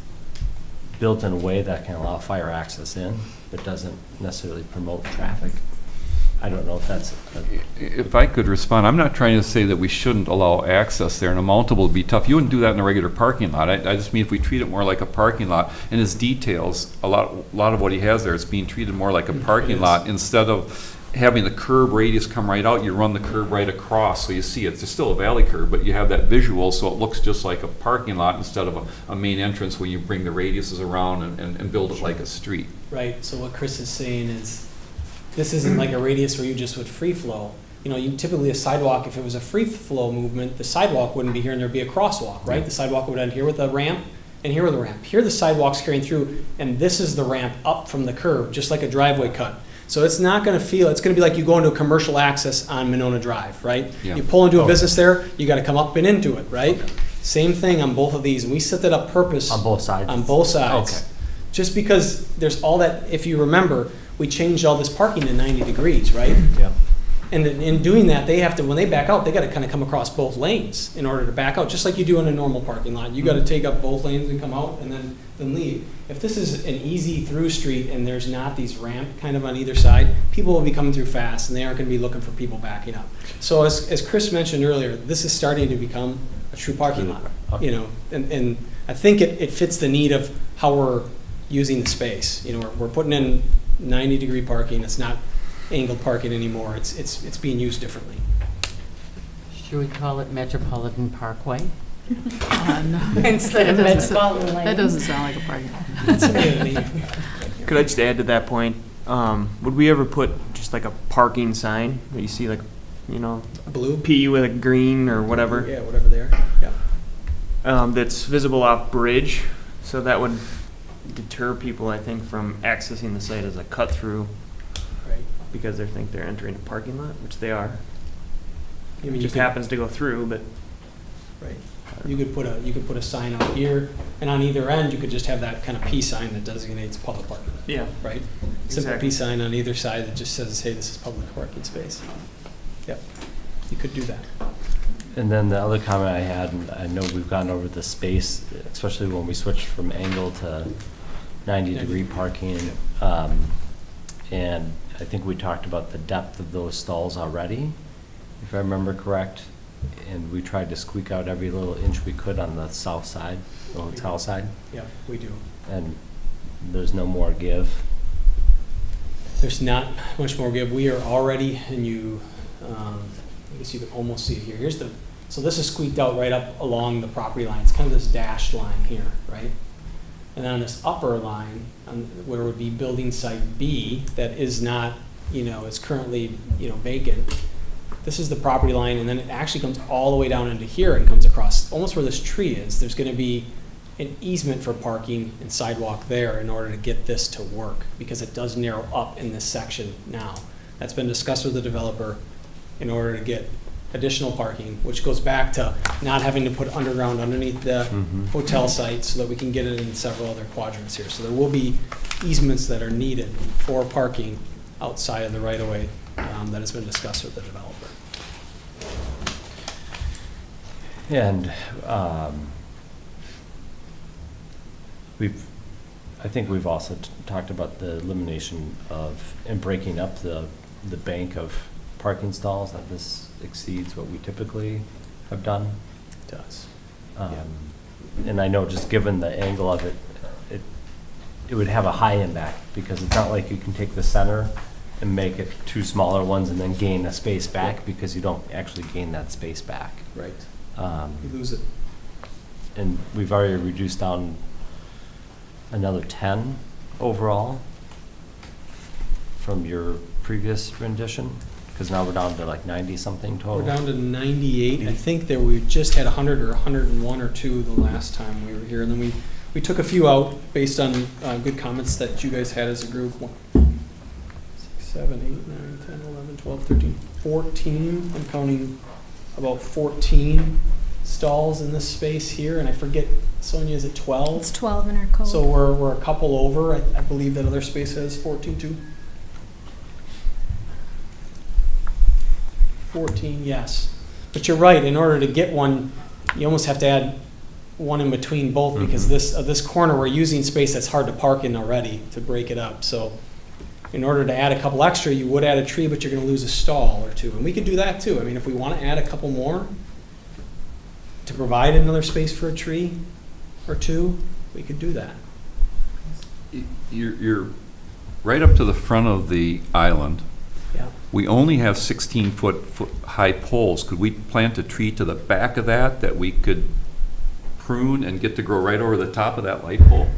built in a way that can allow fire access in, but doesn't necessarily promote traffic. I don't know if that's If I could respond, I'm not trying to say that we shouldn't allow access there, and a mountable would be tough. You wouldn't do that in a regular parking lot. I just mean if we treat it more like a parking lot, and his details, a lot of what he has there is being treated more like a parking lot instead of having the curb radius come right out, you run the curb right across, so you see it. It's still a valley curb, but you have that visual, so it looks just like a parking lot instead of a main entrance when you bring the radiuses around and build it like a street. Right, so what Chris is saying is, this isn't like a radius where you just would free flow. You typically a sidewalk, if it was a free flow movement, the sidewalk wouldn't be here and there'd be a crosswalk, right? The sidewalk would end here with a ramp, and here are the ramp. Here are the sidewalks carrying through, and this is the ramp up from the curb, just like a driveway cut. So it's not gonna it's gonna be like you go into a commercial access on Monona Drive, right? Yeah. You pull into a business there, you gotta come up and into it, right? Same thing on both of these, and we set that up purpose. On both sides? On both sides. Okay. Just because there's all that, if you remember, we changed all this parking to 90 degrees, right? Yep. And in doing that, they have to, when they back out, they gotta kinda come across both lanes in order to back out, just like you do in a normal parking lot. You gotta take up both lanes and come out and then leave. If this is an easy through street and there's not these ramp kind of on either side, people will be coming through fast and they aren't gonna be looking for people backing up. So as Chris mentioned earlier, this is starting to become a true parking lot, you know, and I think it fits the need of how we're using the space. You know, we're putting in 90-degree parking. It's not angled parking anymore. It's being used differently. Should we call it Metropolitan Parkway? No. Instead of That doesn't- Metropolitan Lane? That doesn't sound like a parking lot. That's a good name. Could I just add to that point? Would we ever put just like a parking sign that you see, like, you know, Blue? P with a green or whatever, Yeah, whatever they are. Yeah. that's visible off bridge? So that would deter people, I think, from accessing the site as a cut through Right. because they think they're entering a parking lot, which they are. I mean, It you just could, happens to go through, but right. You could put a sign out here, and on either end, you could just have that kind of P sign that designates public parking, yeah. right? Simple Exactly. P sign on either side that just says, hey, this is public parking space. Yep, you could do that. And then the other comment I had, and I know we've gone over the space, especially when we switched from angle to 90-degree parking. And I think we talked about the depth of those stalls already, if I remember correct. And we tried to squeak out every little inch we could on the south side, the hotel side. Yeah, we do. And there's no more give. There's not much more give. We are already, and you, I guess you can almost see it here. So this is squeaked out right up along the property line. It's kind of this dashed line here, right? And then on this upper line, where it would be building site B, that is not, you know, is currently, you know, vacant. This is the property line, and then it actually comes all the way down into here and comes across almost where this tree is. There's gonna be an easement for parking and sidewalk there in order to get this to work, because it does narrow up in this section now. That's been discussed with the developer in order to get additional parking, which goes back to not having to put underground underneath the hotel site so that we can get it in several other quadrants here. So there will be easements that are needed for parking outside of the right-of-way that has been discussed with the developer. And I think we've also talked about the elimination of, and breaking up the bank of parking stalls, that this exceeds what we typically have done. It does. And I know, just given the angle of it, it would have a high impact, because it's not like you can take the center and make it two smaller ones and then gain a space back, because you don't actually gain that space back. Right. You lose it. And we've already reduced down another 10 overall from your previous rendition, because now we're down to like 90-something total. We're down to 98. I think that we just had 100 or 101 or 2 the last time we were here. And then we took a few out based on good comments that you guys had as a group. 6, 7, 8, 9, 10, 11, 12, 13, 14. I'm counting about 14 stalls in this space here. And I forget, Sonia, is it 12? It's 12 in our code. So we're a couple over. I believe that other space has 14 too. 14, yes. But you're right, in order to get one, you almost have to add one in between both, because this corner, we're using space that's hard to park in already to break it up. So in order to add a couple extra, you would add a tree, but you're gonna lose a stall or two. And we could do that too. I mean, if we wanna add a couple more to provide another space for a tree or two, we could do that. You're right up to the front of the island. Yeah. We only have 16-foot high poles. Could we plant a tree to the back of that we could prune and get to grow right over the top of that light pole?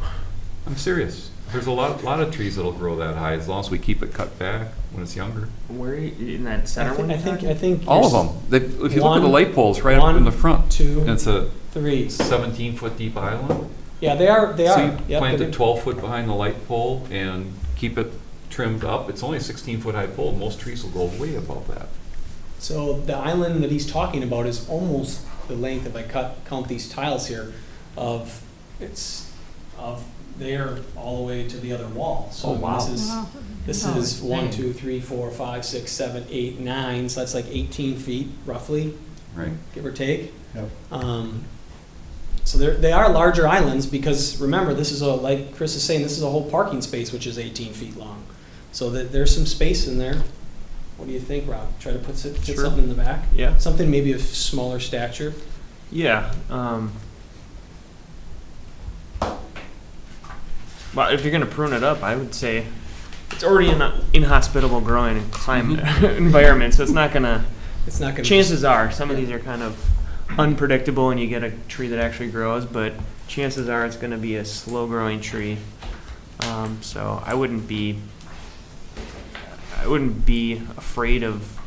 I'm serious. There's a lot of trees that'll grow that high as long as we keep it cut back when it's younger. Where in that center one? I think All of yours- them. If you look at the light poles right up in the front, 2, and it's a 3. 17-foot deep island. Yeah, they are. So you Yep, plant they're- it 12 foot behind the light pole and keep it trimmed up. It's only a 16-foot high pole. Most trees will go way above that. So the island that he's talking about is almost the length, if I count these tiles here, of there all the way to the other wall. So Oh, I mean, wow. this Oh, is it's 1, big. 2, 3, 4, 5, 6, 7, 8, 9. So that's like 18 feet roughly, Right. give or take. Yep. So they are larger islands because remember, this is like Chris is saying, this is a whole parking space which is 18 feet long. So there's some space in there. What do you think, Rob? Try to fit Sure. something in the back? Yeah. Something maybe of smaller stature? Yeah. But if you're gonna prune it up, I would say it's already in an inhospitable growing climate environment, so it's not gonna. It's not going to. Chances are, some of these are kind of unpredictable, and you get a tree that actually grows. But chances are, it's going to be a slow-growing tree. So I wouldn't be afraid of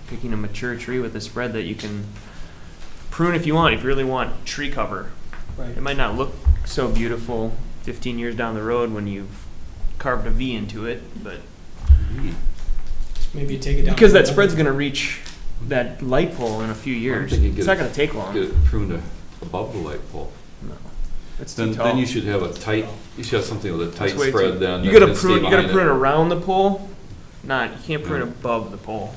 picking a mature tree with a spread that you can prune if you want. If you really want tree cover, Right. it might not look so beautiful 15 years down the road when you've carved a V into it, but Maybe you take it down. because to that the- spread's going to reach that light pole in a few years. thinking get It's not it- going to take long. Get it pruned above the light pole. No, it's too Then, tall. then you should have a tight, you should have something with a tight That's way spread too- then. You that gotta can stay prune. You gotta behind prune it. around the pole. You can't prune Yeah. above the pole.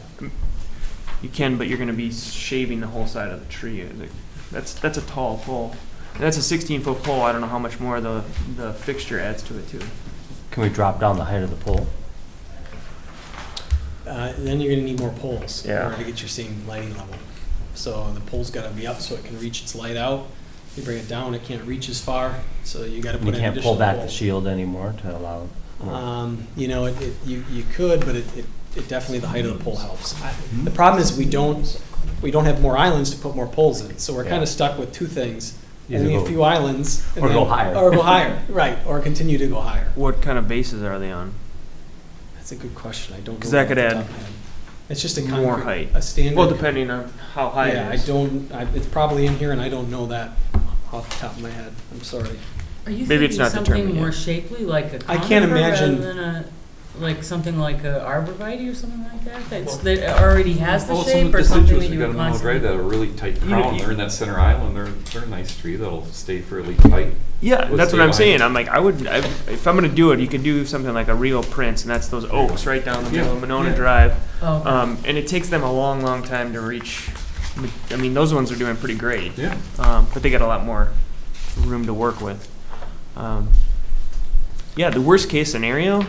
You can, but you're gonna be shaving the whole side of the tree. That's a tall pole. And that's a 16-foot pole. I don't know how much more the fixture adds to it too. Can we drop down the height of the pole? Then you're going to need more poles in Yeah. order to get your same lighting level. So the pole's got to be up so it can reach its light out. You bring it down, it can't reach as far, so you got to You put in can't additional pull back the poles. shield anymore to allow. You could, but it definitely, the height of the pole helps. The problem is we don't have more islands to put more poles in, so we're kind Yeah. of stuck with two things. Either Only a go- few islands. and or go then- higher. Or go higher, right, or continue to go higher. What kind of bases are they on? That's a good question, I don't know. 'Cause that off could the add top of my head. It's just a more concrete, height. a standard. Well, depending on how high Yeah, it is. it's probably in here and I don't know that off the top of my head, I'm sorry. Are you Maybe it's thinking not something determined more yet. shapely, like a I can't conifer imagine- rather than like something like a arborvitae or something like that? That already has the Well, some shape, of the or something deciduous that we you got would in Monroe Drive constantly? that are really tight You- crown. you- They're in that center island. They're a nice tree that'll stay fairly tight. Yeah, Would that's stay what I'm behind saying. it. I'm like, if I'm gonna do it, you could do something like a Rio Prince, and that's those oaks right down the middle of Monona Drive. Oh, okay. And it takes them a long, long time to reach. I mean, those ones are doing pretty great. Yeah. But they got a lot more room to work with. Yeah, the worst case scenario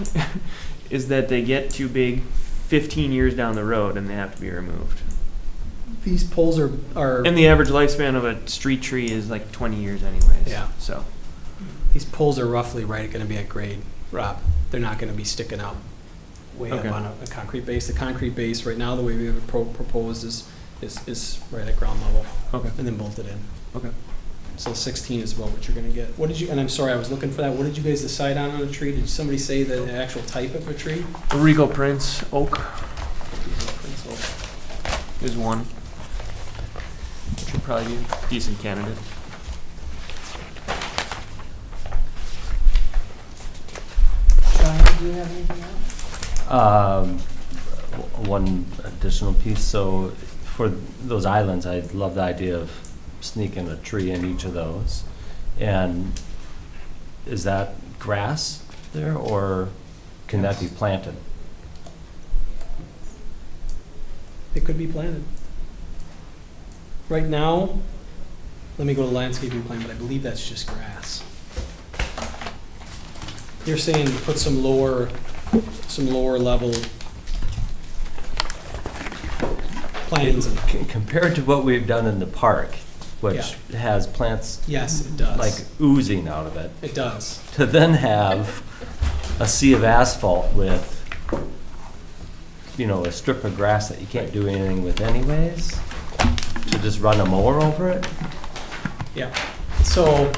is that they get too big 15 years down the road and they have to be removed. These poles are And the average lifespan of a street tree is like 20 years anyways. Yeah. So, these poles are roughly going to be at grade, Rob. They're not going to be sticking out way Okay. up on a concrete base. The concrete base right now, the way we have it proposed is right at ground level. okay. And then bolted in. Okay. So 16 is what you're going to get. What did you? And I'm sorry, I was looking for that. What did you guys decide on a tree? Did somebody say the actual type of a tree? The Regal Prince oak So, is one. Which would probably be a decent candidate. Sean, do you have anything else? One additional piece, so for those islands, I love the idea of sneaking a tree in each of those. And is that grass there, or can that be planted? it could be planted. Right now, let me go to landscaping plan, but I believe that's just grass. You're saying put some lower level plantings in. Compared to what we've done in the park, which has plants Yes, it does. like oozing out of it, It does. to then have a sea of asphalt with, a strip of grass that you can't do anything with anyways, to just run a mower over it? Yeah. So,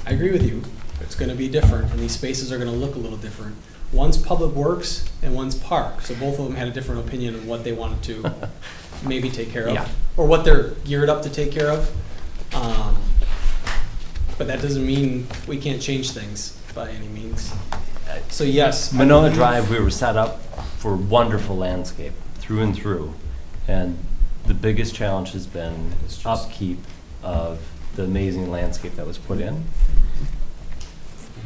I agree with you. It's gonna be different, and these spaces are gonna look a little different. One's Public Works and one's Park, so both of them had a different opinion on what they wanted to maybe take care of. Yeah. Or what they're geared up to take care of. but that doesn't mean we can't change things by any means. So yes. Monona Drive, we were set up for wonderful landscape through and through. And the biggest challenge has been upkeep of the amazing landscape that was put in.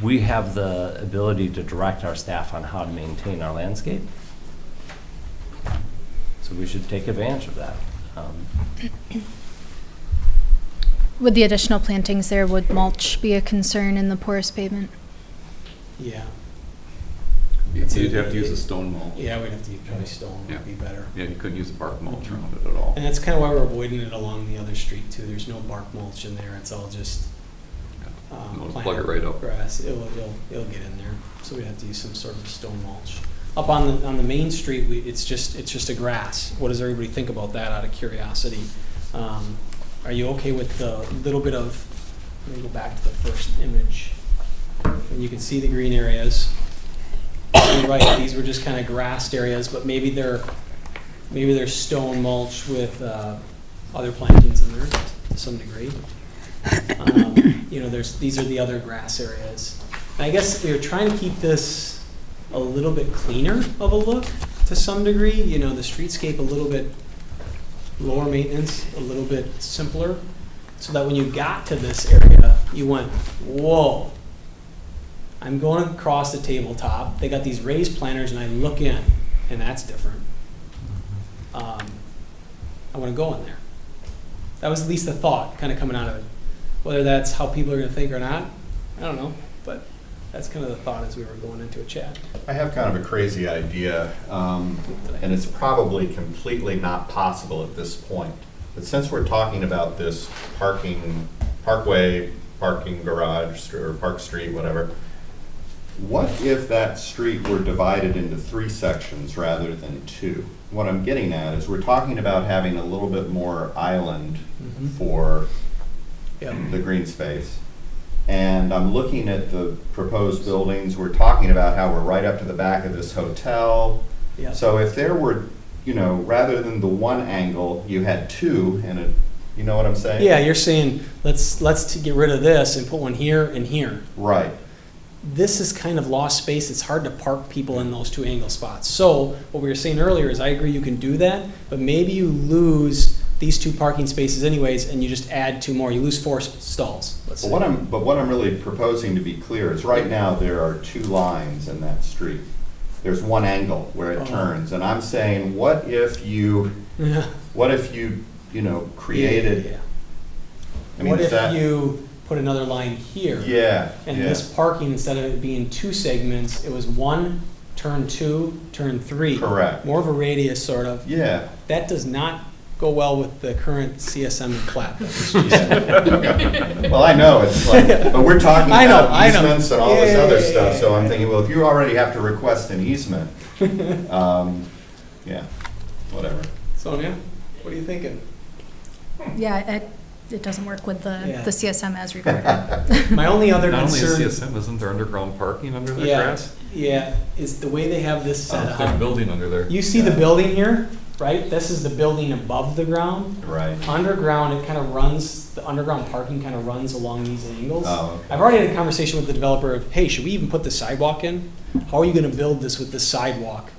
We have the ability to direct our staff on how to maintain our landscape. So we should take advantage of that. With the additional plantings there, would mulch be a concern in the porous pavement? Yeah. You'd have to use a stone mulch. Yeah, we'd have to use probably stone, Yeah. would be better. Yeah, you couldn't use a bark mulch around it at all. And that's kind of why we're avoiding it along the other street too. There's no bark mulch in there. It's all just It'll plant plug it right up. grass. It'll get in there. So we'd have to use some sort of stone mulch. Up on the main street, it's just a grass. What does everybody think about that? Out of curiosity, are you okay with the little bit of? Let me go back to the first image, and you can see the green areas. You're right. These were just kind of grassed areas, but maybe they're stone mulch with other plantings in there to some degree. These are the other grass areas. And I guess we were trying to keep this a little bit cleaner of a look to some degree. The streetscape a little bit lower maintenance, a little bit simpler, so that when you got to this area, you went, whoa. I'm going across the tabletop. They got these raised planters, and I look in, and that's different. I want to go in there. That was at least the thought kind of coming out of it. Whether that's how people are going to think or not, I don't know. But that's kind of the thought as we were going into a chat. I have kind of a crazy idea, and it's probably completely not possible at this point. But since we're talking about this parkway, parking garage, or park street, whatever, what if that street were divided into 3 sections rather than 2? What I'm getting at is we're talking about having a little bit more island for the green space. And I'm looking at the proposed buildings. We're talking about how we're right up to the back of this hotel. Yeah. So if there were, rather than the one angle, you had 2 and you know what I'm saying? Yeah, you're saying let's get rid of this and put one here and here. Right. This is kind of lost space. It's hard to park people in those 2 angle spots. So what we were saying earlier is I agree you can do that, but maybe you lose these 2 parking spaces anyways, and you just add 2 more. You lose 4 stalls. Let's say. But what I'm really proposing, to be clear, is right now there are 2 lines in that street. There's one angle where it turns, and I'm saying, what if you created? Yeah. I mean, What is if you put another line here? Yeah. And yeah. this parking, instead of it being 2 segments, it was 1, turn 2, turn 3. Correct. More of a radius, sort of. Yeah. That does not go well with the current CSM plat. Well, I know, it's like, but we're talking I know. about easements and all this other Yeah. stuff, so I'm thinking, well, if you already have to request an easement, yeah, whatever. Sonia, what are you thinking? Yeah, it doesn't work with Yeah. the CSM as recorded. My only other Not only concern. is CSM, isn't there underground parking under that Yeah, grass? yeah, is the way they have this set There's a up. building under there. You see the building here, right? This is the building above the ground. Right. Underground, it kind of runs, the underground parking kind of runs along these angles. Oh, okay. I've already had a conversation with the developer of, hey, should we even put the sidewalk in? How are you gonna build this with the sidewalk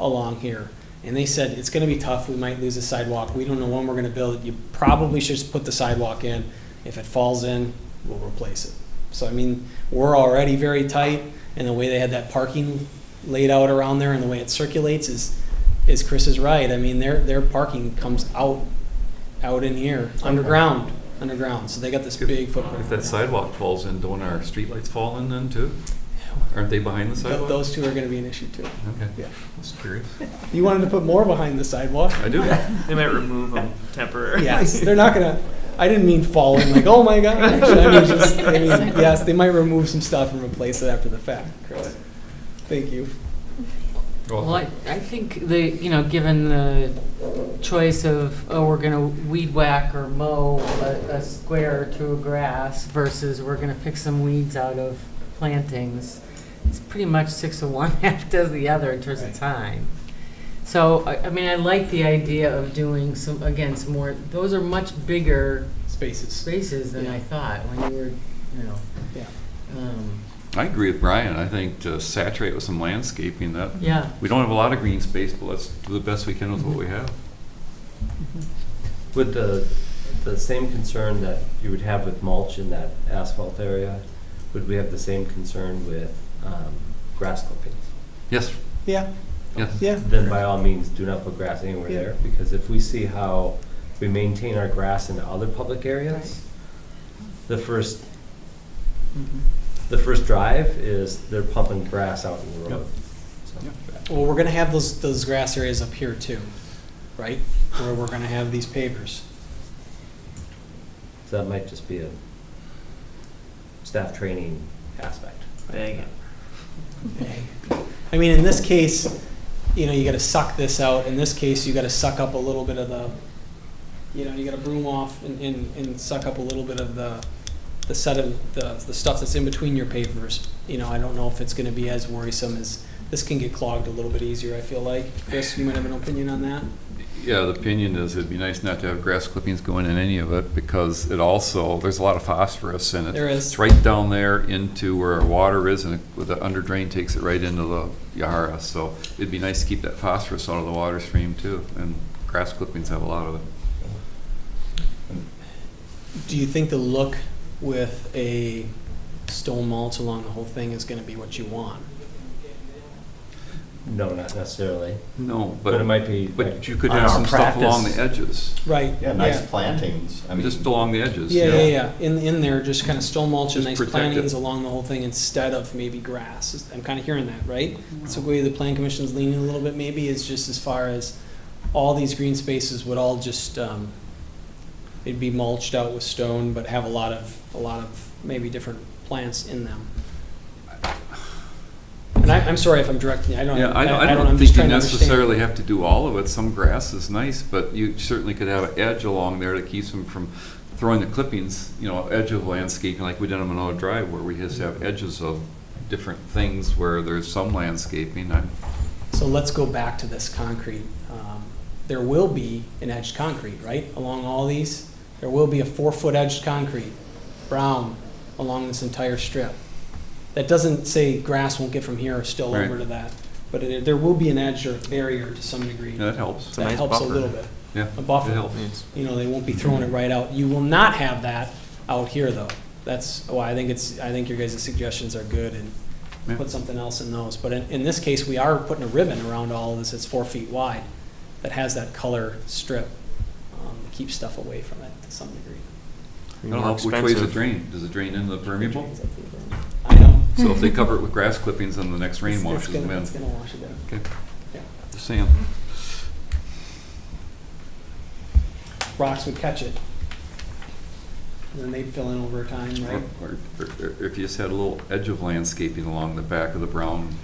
along here? And they said, it's gonna be tough, we might lose the sidewalk, we don't know when we're gonna build it, you probably should just put the sidewalk in. If it falls in, we'll replace it. So, I mean, we're already very tight, and the way they had that parking laid out around there and the way it circulates is Chris is right. I mean, their parking comes out in here, underground. So they got this big footprint. If that sidewalk falls in, don't our streetlights fall in then too? Aren't they behind the sidewalk? Those 2 are gonna be an issue too. Okay. Yeah. Just curious. You wanted to put more behind the sidewalk? I do. They might remove them temporarily. Yes, they're not gonna, I didn't mean falling, like, oh my gosh. I mean, yes, they might remove some stuff and replace it after the fact, Chris. Thank you. Well, I think given the choice of, we're gonna weed whack or mow a square or 2 of grass versus we're gonna pick some weeds out of plantings, it's pretty much 6 of one, half does the other in terms of time. So, I mean, I like the idea of doing some more, those are much bigger Spaces. spaces than I thought when you were you know. Yeah. I agree with Brian. I think to saturate with some landscaping, that Yeah. we don't have a lot of green space, but let's do the best we can with what we have. Would the same concern that you would have with mulch in that asphalt area, would we have the same concern with grass clippings? Yes, Yeah, yes. yeah. Then by all means, do not put grass anywhere Yeah. there, because if we see how we maintain our grass in other public areas, the first drive is they're pumping grass out in the road. So- Well, we're gonna have those grass areas up here too, right? Where we're gonna have these pavers. So that might just be a staff training aspect. Dang it. I mean, in this case, you know, you gotta suck this out. In this case, you gotta suck up a little bit of the, you know, you gotta broom off and suck up a little bit of the set of the stuff that's in between your pavers. You know, I don't know if it's gonna be as worrisome as, this can get clogged a little bit easier, I feel like. Chris, you might have an opinion on that? Yeah, the opinion is it'd be nice not to have grass clippings going in any of it, because it also, there's a lot of phosphorus in it. There is. It's right down there into where our water is, and with the under drain takes it right into the Yahara. So it'd be nice to keep that phosphorus out of the water stream too, and grass clippings have a lot of it. Do you think the look with a stone mulch along the whole thing is gonna be what you want? No, not necessarily. No, But it but, might be. but you could on have our some stuff along practice. the edges, Right. Yeah, nice plantings. I mean, just along the edges. Yeah, you know? yeah, yeah. In there, just kind of stone mulch and Just nice protect plantings it. along the whole thing instead of maybe grass. I'm kind of hearing that, right? That's the way the plan commission's leaning a little bit maybe, is just as far as all these green spaces would all just, it'd be mulched out with stone, but have a lot of maybe different plants in them. And I'm sorry if I'm directing you, I don't, Yeah, I I'm don't just think you trying to understand. necessarily have to do all of it. Some grass is nice, but you certainly could have an edge along there that keeps them from throwing the clippings, you know, edge of landscaping like we did on Monroe Drive, where we just have edges of different things where there's some landscaping. So let's go back to this concrete. There will be an edged concrete, right, along all these? There will be a 4-foot edged concrete, brown, along this entire strip. That doesn't say grass won't get from here or still Right. over to that, but there will be an edge or barrier to some degree. Yeah, that helps. That helps a little bit. Yeah, A buffer. it helps. You know, they won't be throwing it right out. You will not have that out here, though. That's why I think your guys' suggestions are good, and Yeah. put something else in those. But in this case, we are putting a ribbon around all of this. It's 4 feet wide that has that color strip to keep stuff away from it to some degree. I don't know, which way does it drain? Does it drain into the permeable? I know. So if they cover it with grass clippings, then the next rain It's washes them in. It's gonna wash it in. Okay, Yeah. just saying. Rocks would catch it. And then they'd fill in over time, right? Or if you just had a little edge of landscaping along the back of the brown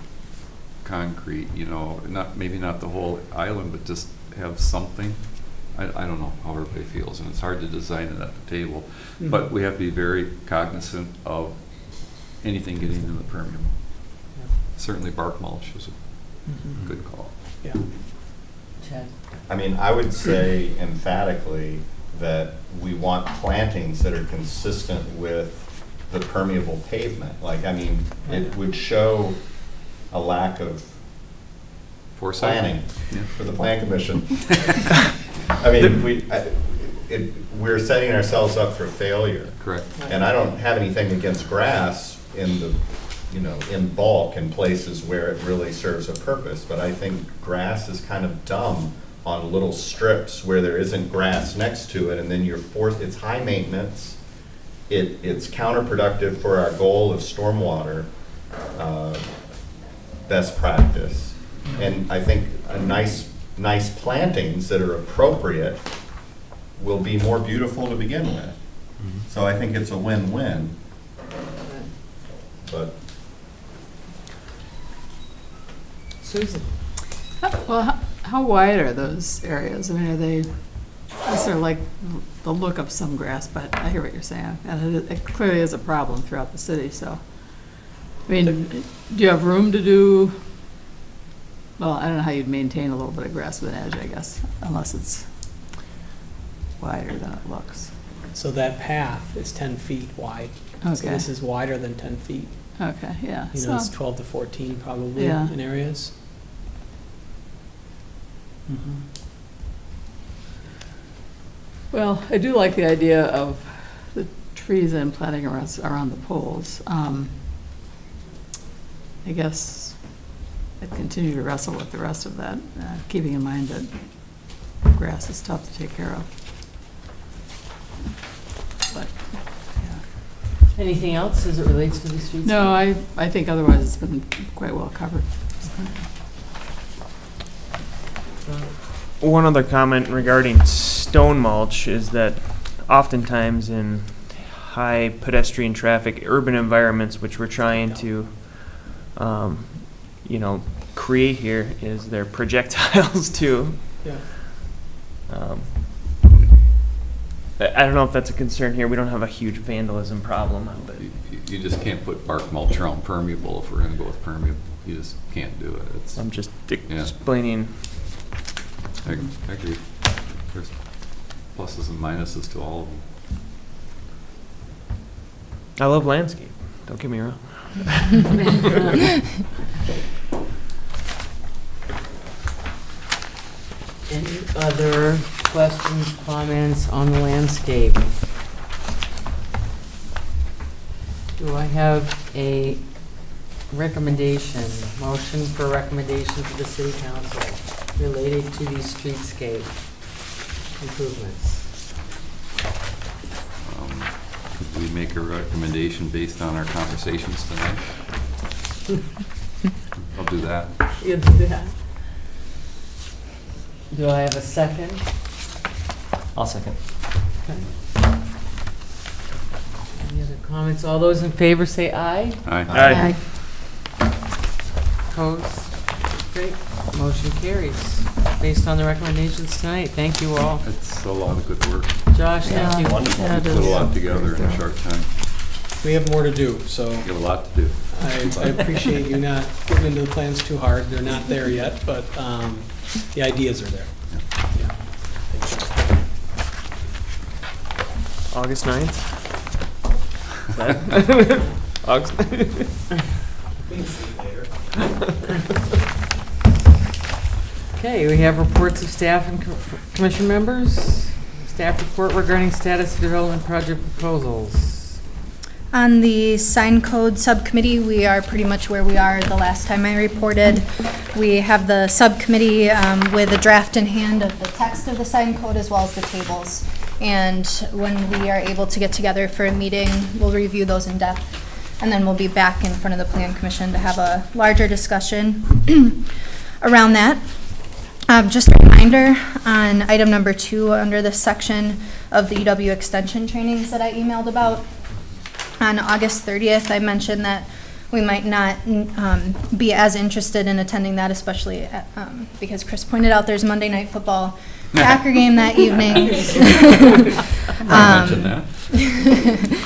concrete, you know, maybe not the whole island, but just have something. I don't know how everybody feels, and it's hard to design it at the table. But we have to be very cognizant of anything getting in the permeable. Certainly bark mulch is a good call. Yeah. Chad? I mean, I would say emphatically that we want plantings that are consistent with the permeable pavement. Like, I mean, it would show a lack of Foresight? planning Yeah. for the plan commission. I mean, we're setting ourselves up for failure. Correct. And I don't have anything against grass in the, you know, in bulk in places where it really serves a purpose, but I think grass is kind of dumb on little strips where there isn't grass next to it, and then you're forced, it's high maintenance, it's counterproductive for our goal of stormwater best practice. And I think a nice plantings that are appropriate will be more beautiful to begin with. So I think it's a win-win. But Susan? Well, how wide are those areas? I mean, are they, I guess they're like the look of some grass, but I hear what you're saying. And it clearly is a problem throughout the city, so. I mean, do you have room to do, well, I don't know how you'd maintain a little bit of grass with an edge, I guess, unless it's wider than it looks. So that path is 10 feet wide. So Okay. this is wider than 10 feet. Okay, yeah. You know, it's So, 12 to 14 probably Yeah. in areas. well, I do like the idea of the trees and planting around the poles. I guess I'd continue to wrestle with the rest of that, keeping in mind that grass is tough to take care of. But, yeah. Anything else as it relates to the streets? No, I think otherwise it's been quite well covered. One other comment regarding stone mulch is that oftentimes in high pedestrian traffic, urban environments, which we're trying to, create here, is their projectiles too. Yeah. I don't know if that's a concern here. We don't have a huge vandalism problem, but You just can't put bark mulch around permeable if we're gonna go with permeable. You just can't do it. It's, I'm just Yeah. explaining. I agree. There's pluses and minuses to all of them. I love landscape. Don't get me wrong. Any other questions, comments on the landscape? Do I have a recommendation, motion for recommendation to the city council related to these streetscape improvements? Could we make a recommendation based on our conversations tonight? I'll do that. You'll do that. Do I have a second? I'll second. Any other comments? All those in favor say aye. Aye. Opposed? Great. Motion carries. Based on the recommendations tonight, thank you all. It's a lot of good work. Josh, thank you. Wonderful. Yeah, it We put a is. lot together in a short time. We have more to do, so We have a lot to do. I appreciate you not getting into the plans too hard. They're not there yet, but the ideas are there. Yeah. August 9th? Is that- August. Okay, we have reports of staff and commission members. Staff report regarding status of development project proposals. On the sign code subcommittee, we are pretty much where we are the last time I reported. We have the subcommittee with a draft in hand of the text of the sign code as well as the tables. And when we are able to get together for a meeting, we'll review those in depth. And then we'll be back in front of the Plan Commission to have a larger discussion around that. Just a reminder on item number 2 under this section of the UW extension trainings that I emailed about. On August 30th, I mentioned that we might not be as interested in attending that, especially because Chris pointed out there's Monday Night Football Packer game that evening. I mentioned that.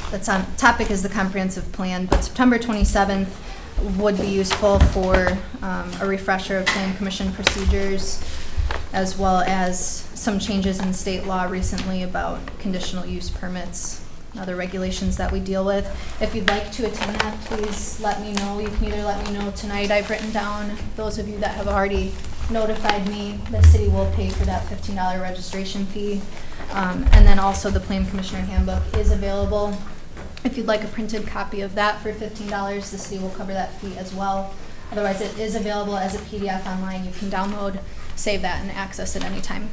That's on topic is the comprehensive plan, but September 27th would be useful for a refresher of Plan Commission procedures, as well as some changes in state law recently about conditional use permits and other regulations that we deal with. If you'd like to attend that, please let me know. You can either let me know tonight. I've written down, those of you that have already notified me, the city will pay for that $15 registration fee. And then also the Plan Commissioner Handbook is available. If you'd like a printed copy of that for $15, the city will cover that fee as well. Otherwise, it is available as a PDF online. You can download, save that, and access it anytime.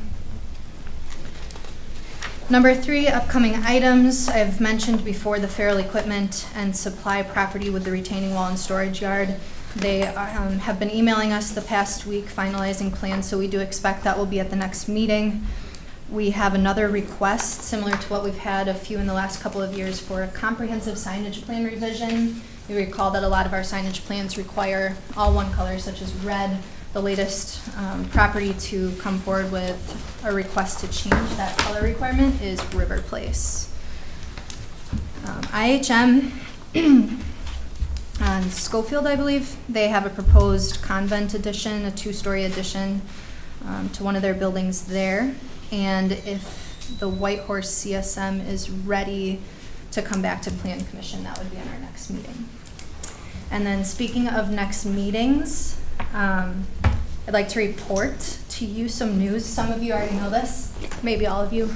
Number 3, upcoming items. I've mentioned before the feral equipment and supply property with the retaining wall and storage yard. They have been emailing us the past week finalizing plans, so we do expect that will be at the next meeting. We have another request, similar to what we've had a few in the last couple of years, for a comprehensive signage plan revision. You recall that a lot of our signage plans require all one color, such as red. The latest property to come forward with a request to change that color requirement is River Place. IHM on Schofield, I believe, they have a proposed convent addition, a 2-story addition to one of their buildings there. And if the White Horse CSM is ready to come back to Plan Commission. That would be on our next meeting. And then speaking of next meetings, I'd like to report to you some news. Some of you already know this, maybe all of you.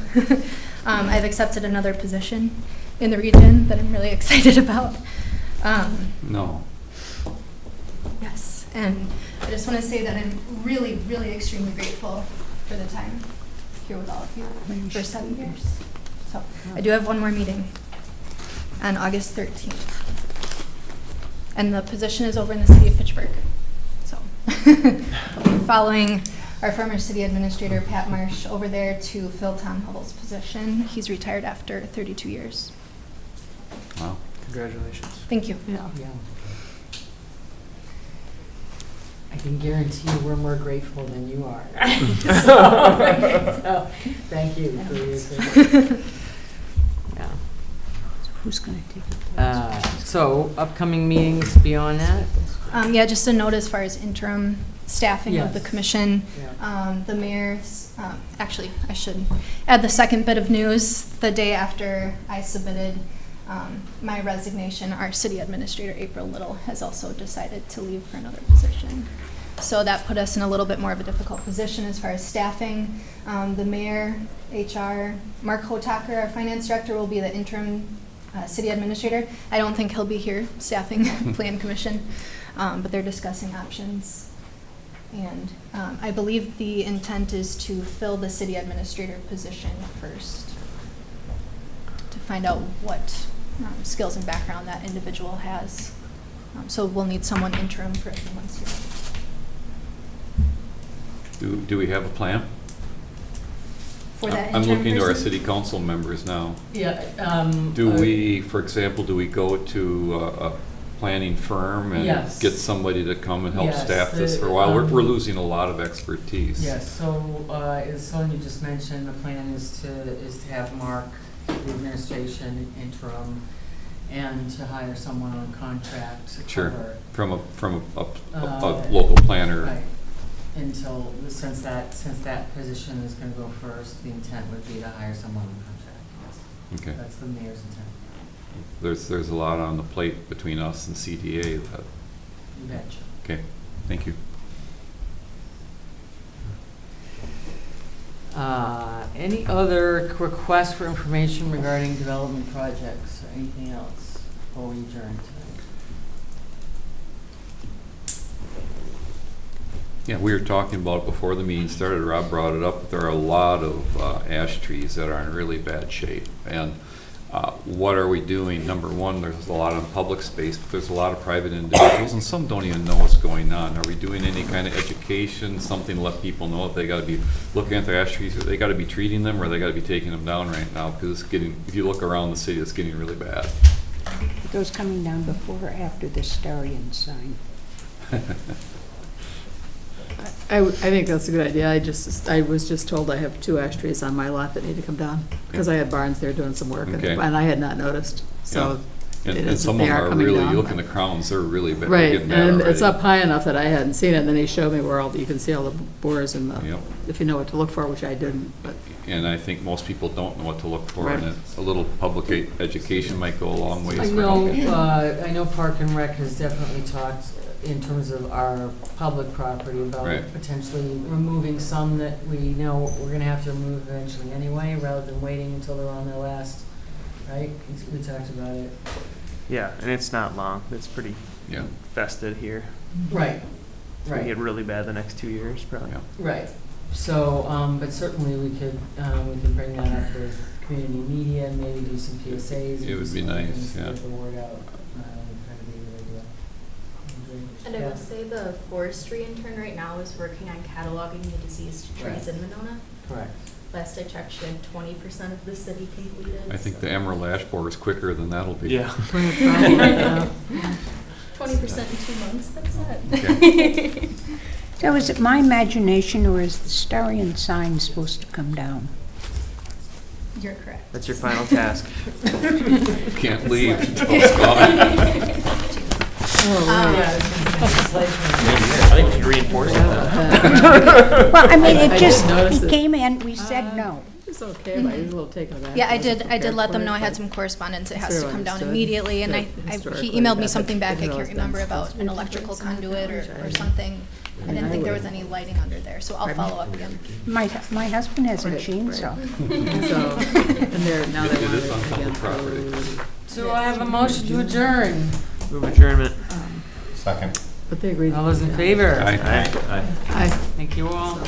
I've accepted another position in the region that I'm really excited about. No. Yes, and I just want to say that I'm really, really extremely grateful for the time here with all of you for 7 years. So I do have one more meeting on August 13th. And the position is over in the city of Fitchburg. So I'll be following our former city administrator, Pat Marsh, over there to fill Tom Hubble's position. He's retired after 32 years. Wow. Congratulations. Thank you. Yeah. I can guarantee you we're more grateful than you are. So, thank you for your service. Yeah. Who's going to take it? So upcoming meetings beyond that? Yeah, just a note as far as interim staffing of the Yes. commission. Yeah. The mayor's, actually, I should add the second bit of news. The day after I submitted my resignation, our city administrator, April Little, has also decided to leave for another position. So that put us in a little bit more of a difficult position as far as staffing. The mayor, HR, Mark Hotaker, our finance director, will be the interim city administrator. I don't think he'll be here staffing Plan Commission, but they're discussing options. And I believe the intent is to fill the city administrator position first, to find out what skills and background that individual has. So we'll need someone interim for a few months here. Do we have a plan? For that I'm interim looking to our person? city council members now. Yeah. Do we, for example, do we go to a planning firm and Yes. get somebody to come and help Yes, staff this for a while? We're losing a lot of expertise. Yes, so as Sonia just mentioned, the plan is to have Mark, the administration interim, and to hire someone on contract to Sure. cover. From a Uh, local planner. Right. Until, since that position is gonna go first, the intent would be to hire someone on contract, yes. Okay. That's the mayor's intent. There's a lot on the plate between us and CDA. You betcha. Okay, thank you. Any other requests for information regarding development projects or anything else before we adjourn tonight? Yeah, we were talking about it before the meeting started. Rob brought it up. There are a lot of ash trees that are in really bad shape. And what are we doing? Number one, there's a lot of public space, but there's a lot of private individuals, and some don't even know what's going on. Are we doing any kind of education, something to let people know that they got to be looking at their ash trees, or they got to be treating them, or they got to be taking them down right now? Because it's getting, if you look around the city, it's getting really bad. Are those coming down before or after the Starion sign? I think that's a good idea. I was just told I have 2 ash trees on my lot that need to come down, because I had Barnes there doing some work, Okay. and I had not noticed, so. And, it and is- some they of them are coming really, down. you look in the crowns, they're really bad. They're Right, getting bad and it's already. up high enough that I hadn't seen it, and then he showed me where you can see all the borers and Yep. if you know what to look for, which I didn't, but. And I think most people don't know what to look for, Right. and a little public education might go a long ways. I for know, helping. I know Park and Rec has definitely talked in terms of our public property about Right. potentially removing some that we know we're gonna have to remove eventually anyway, rather than waiting until they're on their last, right? We talked about it. Yeah, and it's not long. It's pretty Yeah, infested here. Right, It's gonna get really bad the next 2 years, probably. yeah. Right, so, but certainly we could bring that up with community media and maybe do some PSAs. and It would some be other nice, things to yeah. Get the word out, would kind of be a good idea. And I Yeah. will say the forestry intern right now is working on cataloging the diseased trees Right. in Monona. Correct. Last I checked, she had 20% of the city completed. I think so- the emerald ash borer is quicker than that'll be. Yeah. 20% in 2 months, that's it. Okay. So is it my imagination, or is the Starion sign supposed to come down? You're correct. That's your final task. Can't leave until it's gone. I think you reinforced that. Well, I mean, I it just, did notice he it. came in, we said no. It's okay, but he's a little taken aback. Yeah, I wasn't did prepared let for them it, know I had but some correspondence. It has sort to of come down understood immediately, and that he historically emailed me that something back, I didn't can't realize remember, that's about supposed an to be electrical different. conduit or something. I mean, didn't I think there was would. any lighting under there, so I'll follow up again. My husband has a Right, chainsaw. So, and they're, now they It want is it on public again property. for, Do I have a motion to adjourn? Move adjournment. Second. but they agreed. All those in favor? Aye. Aye. Thank you all.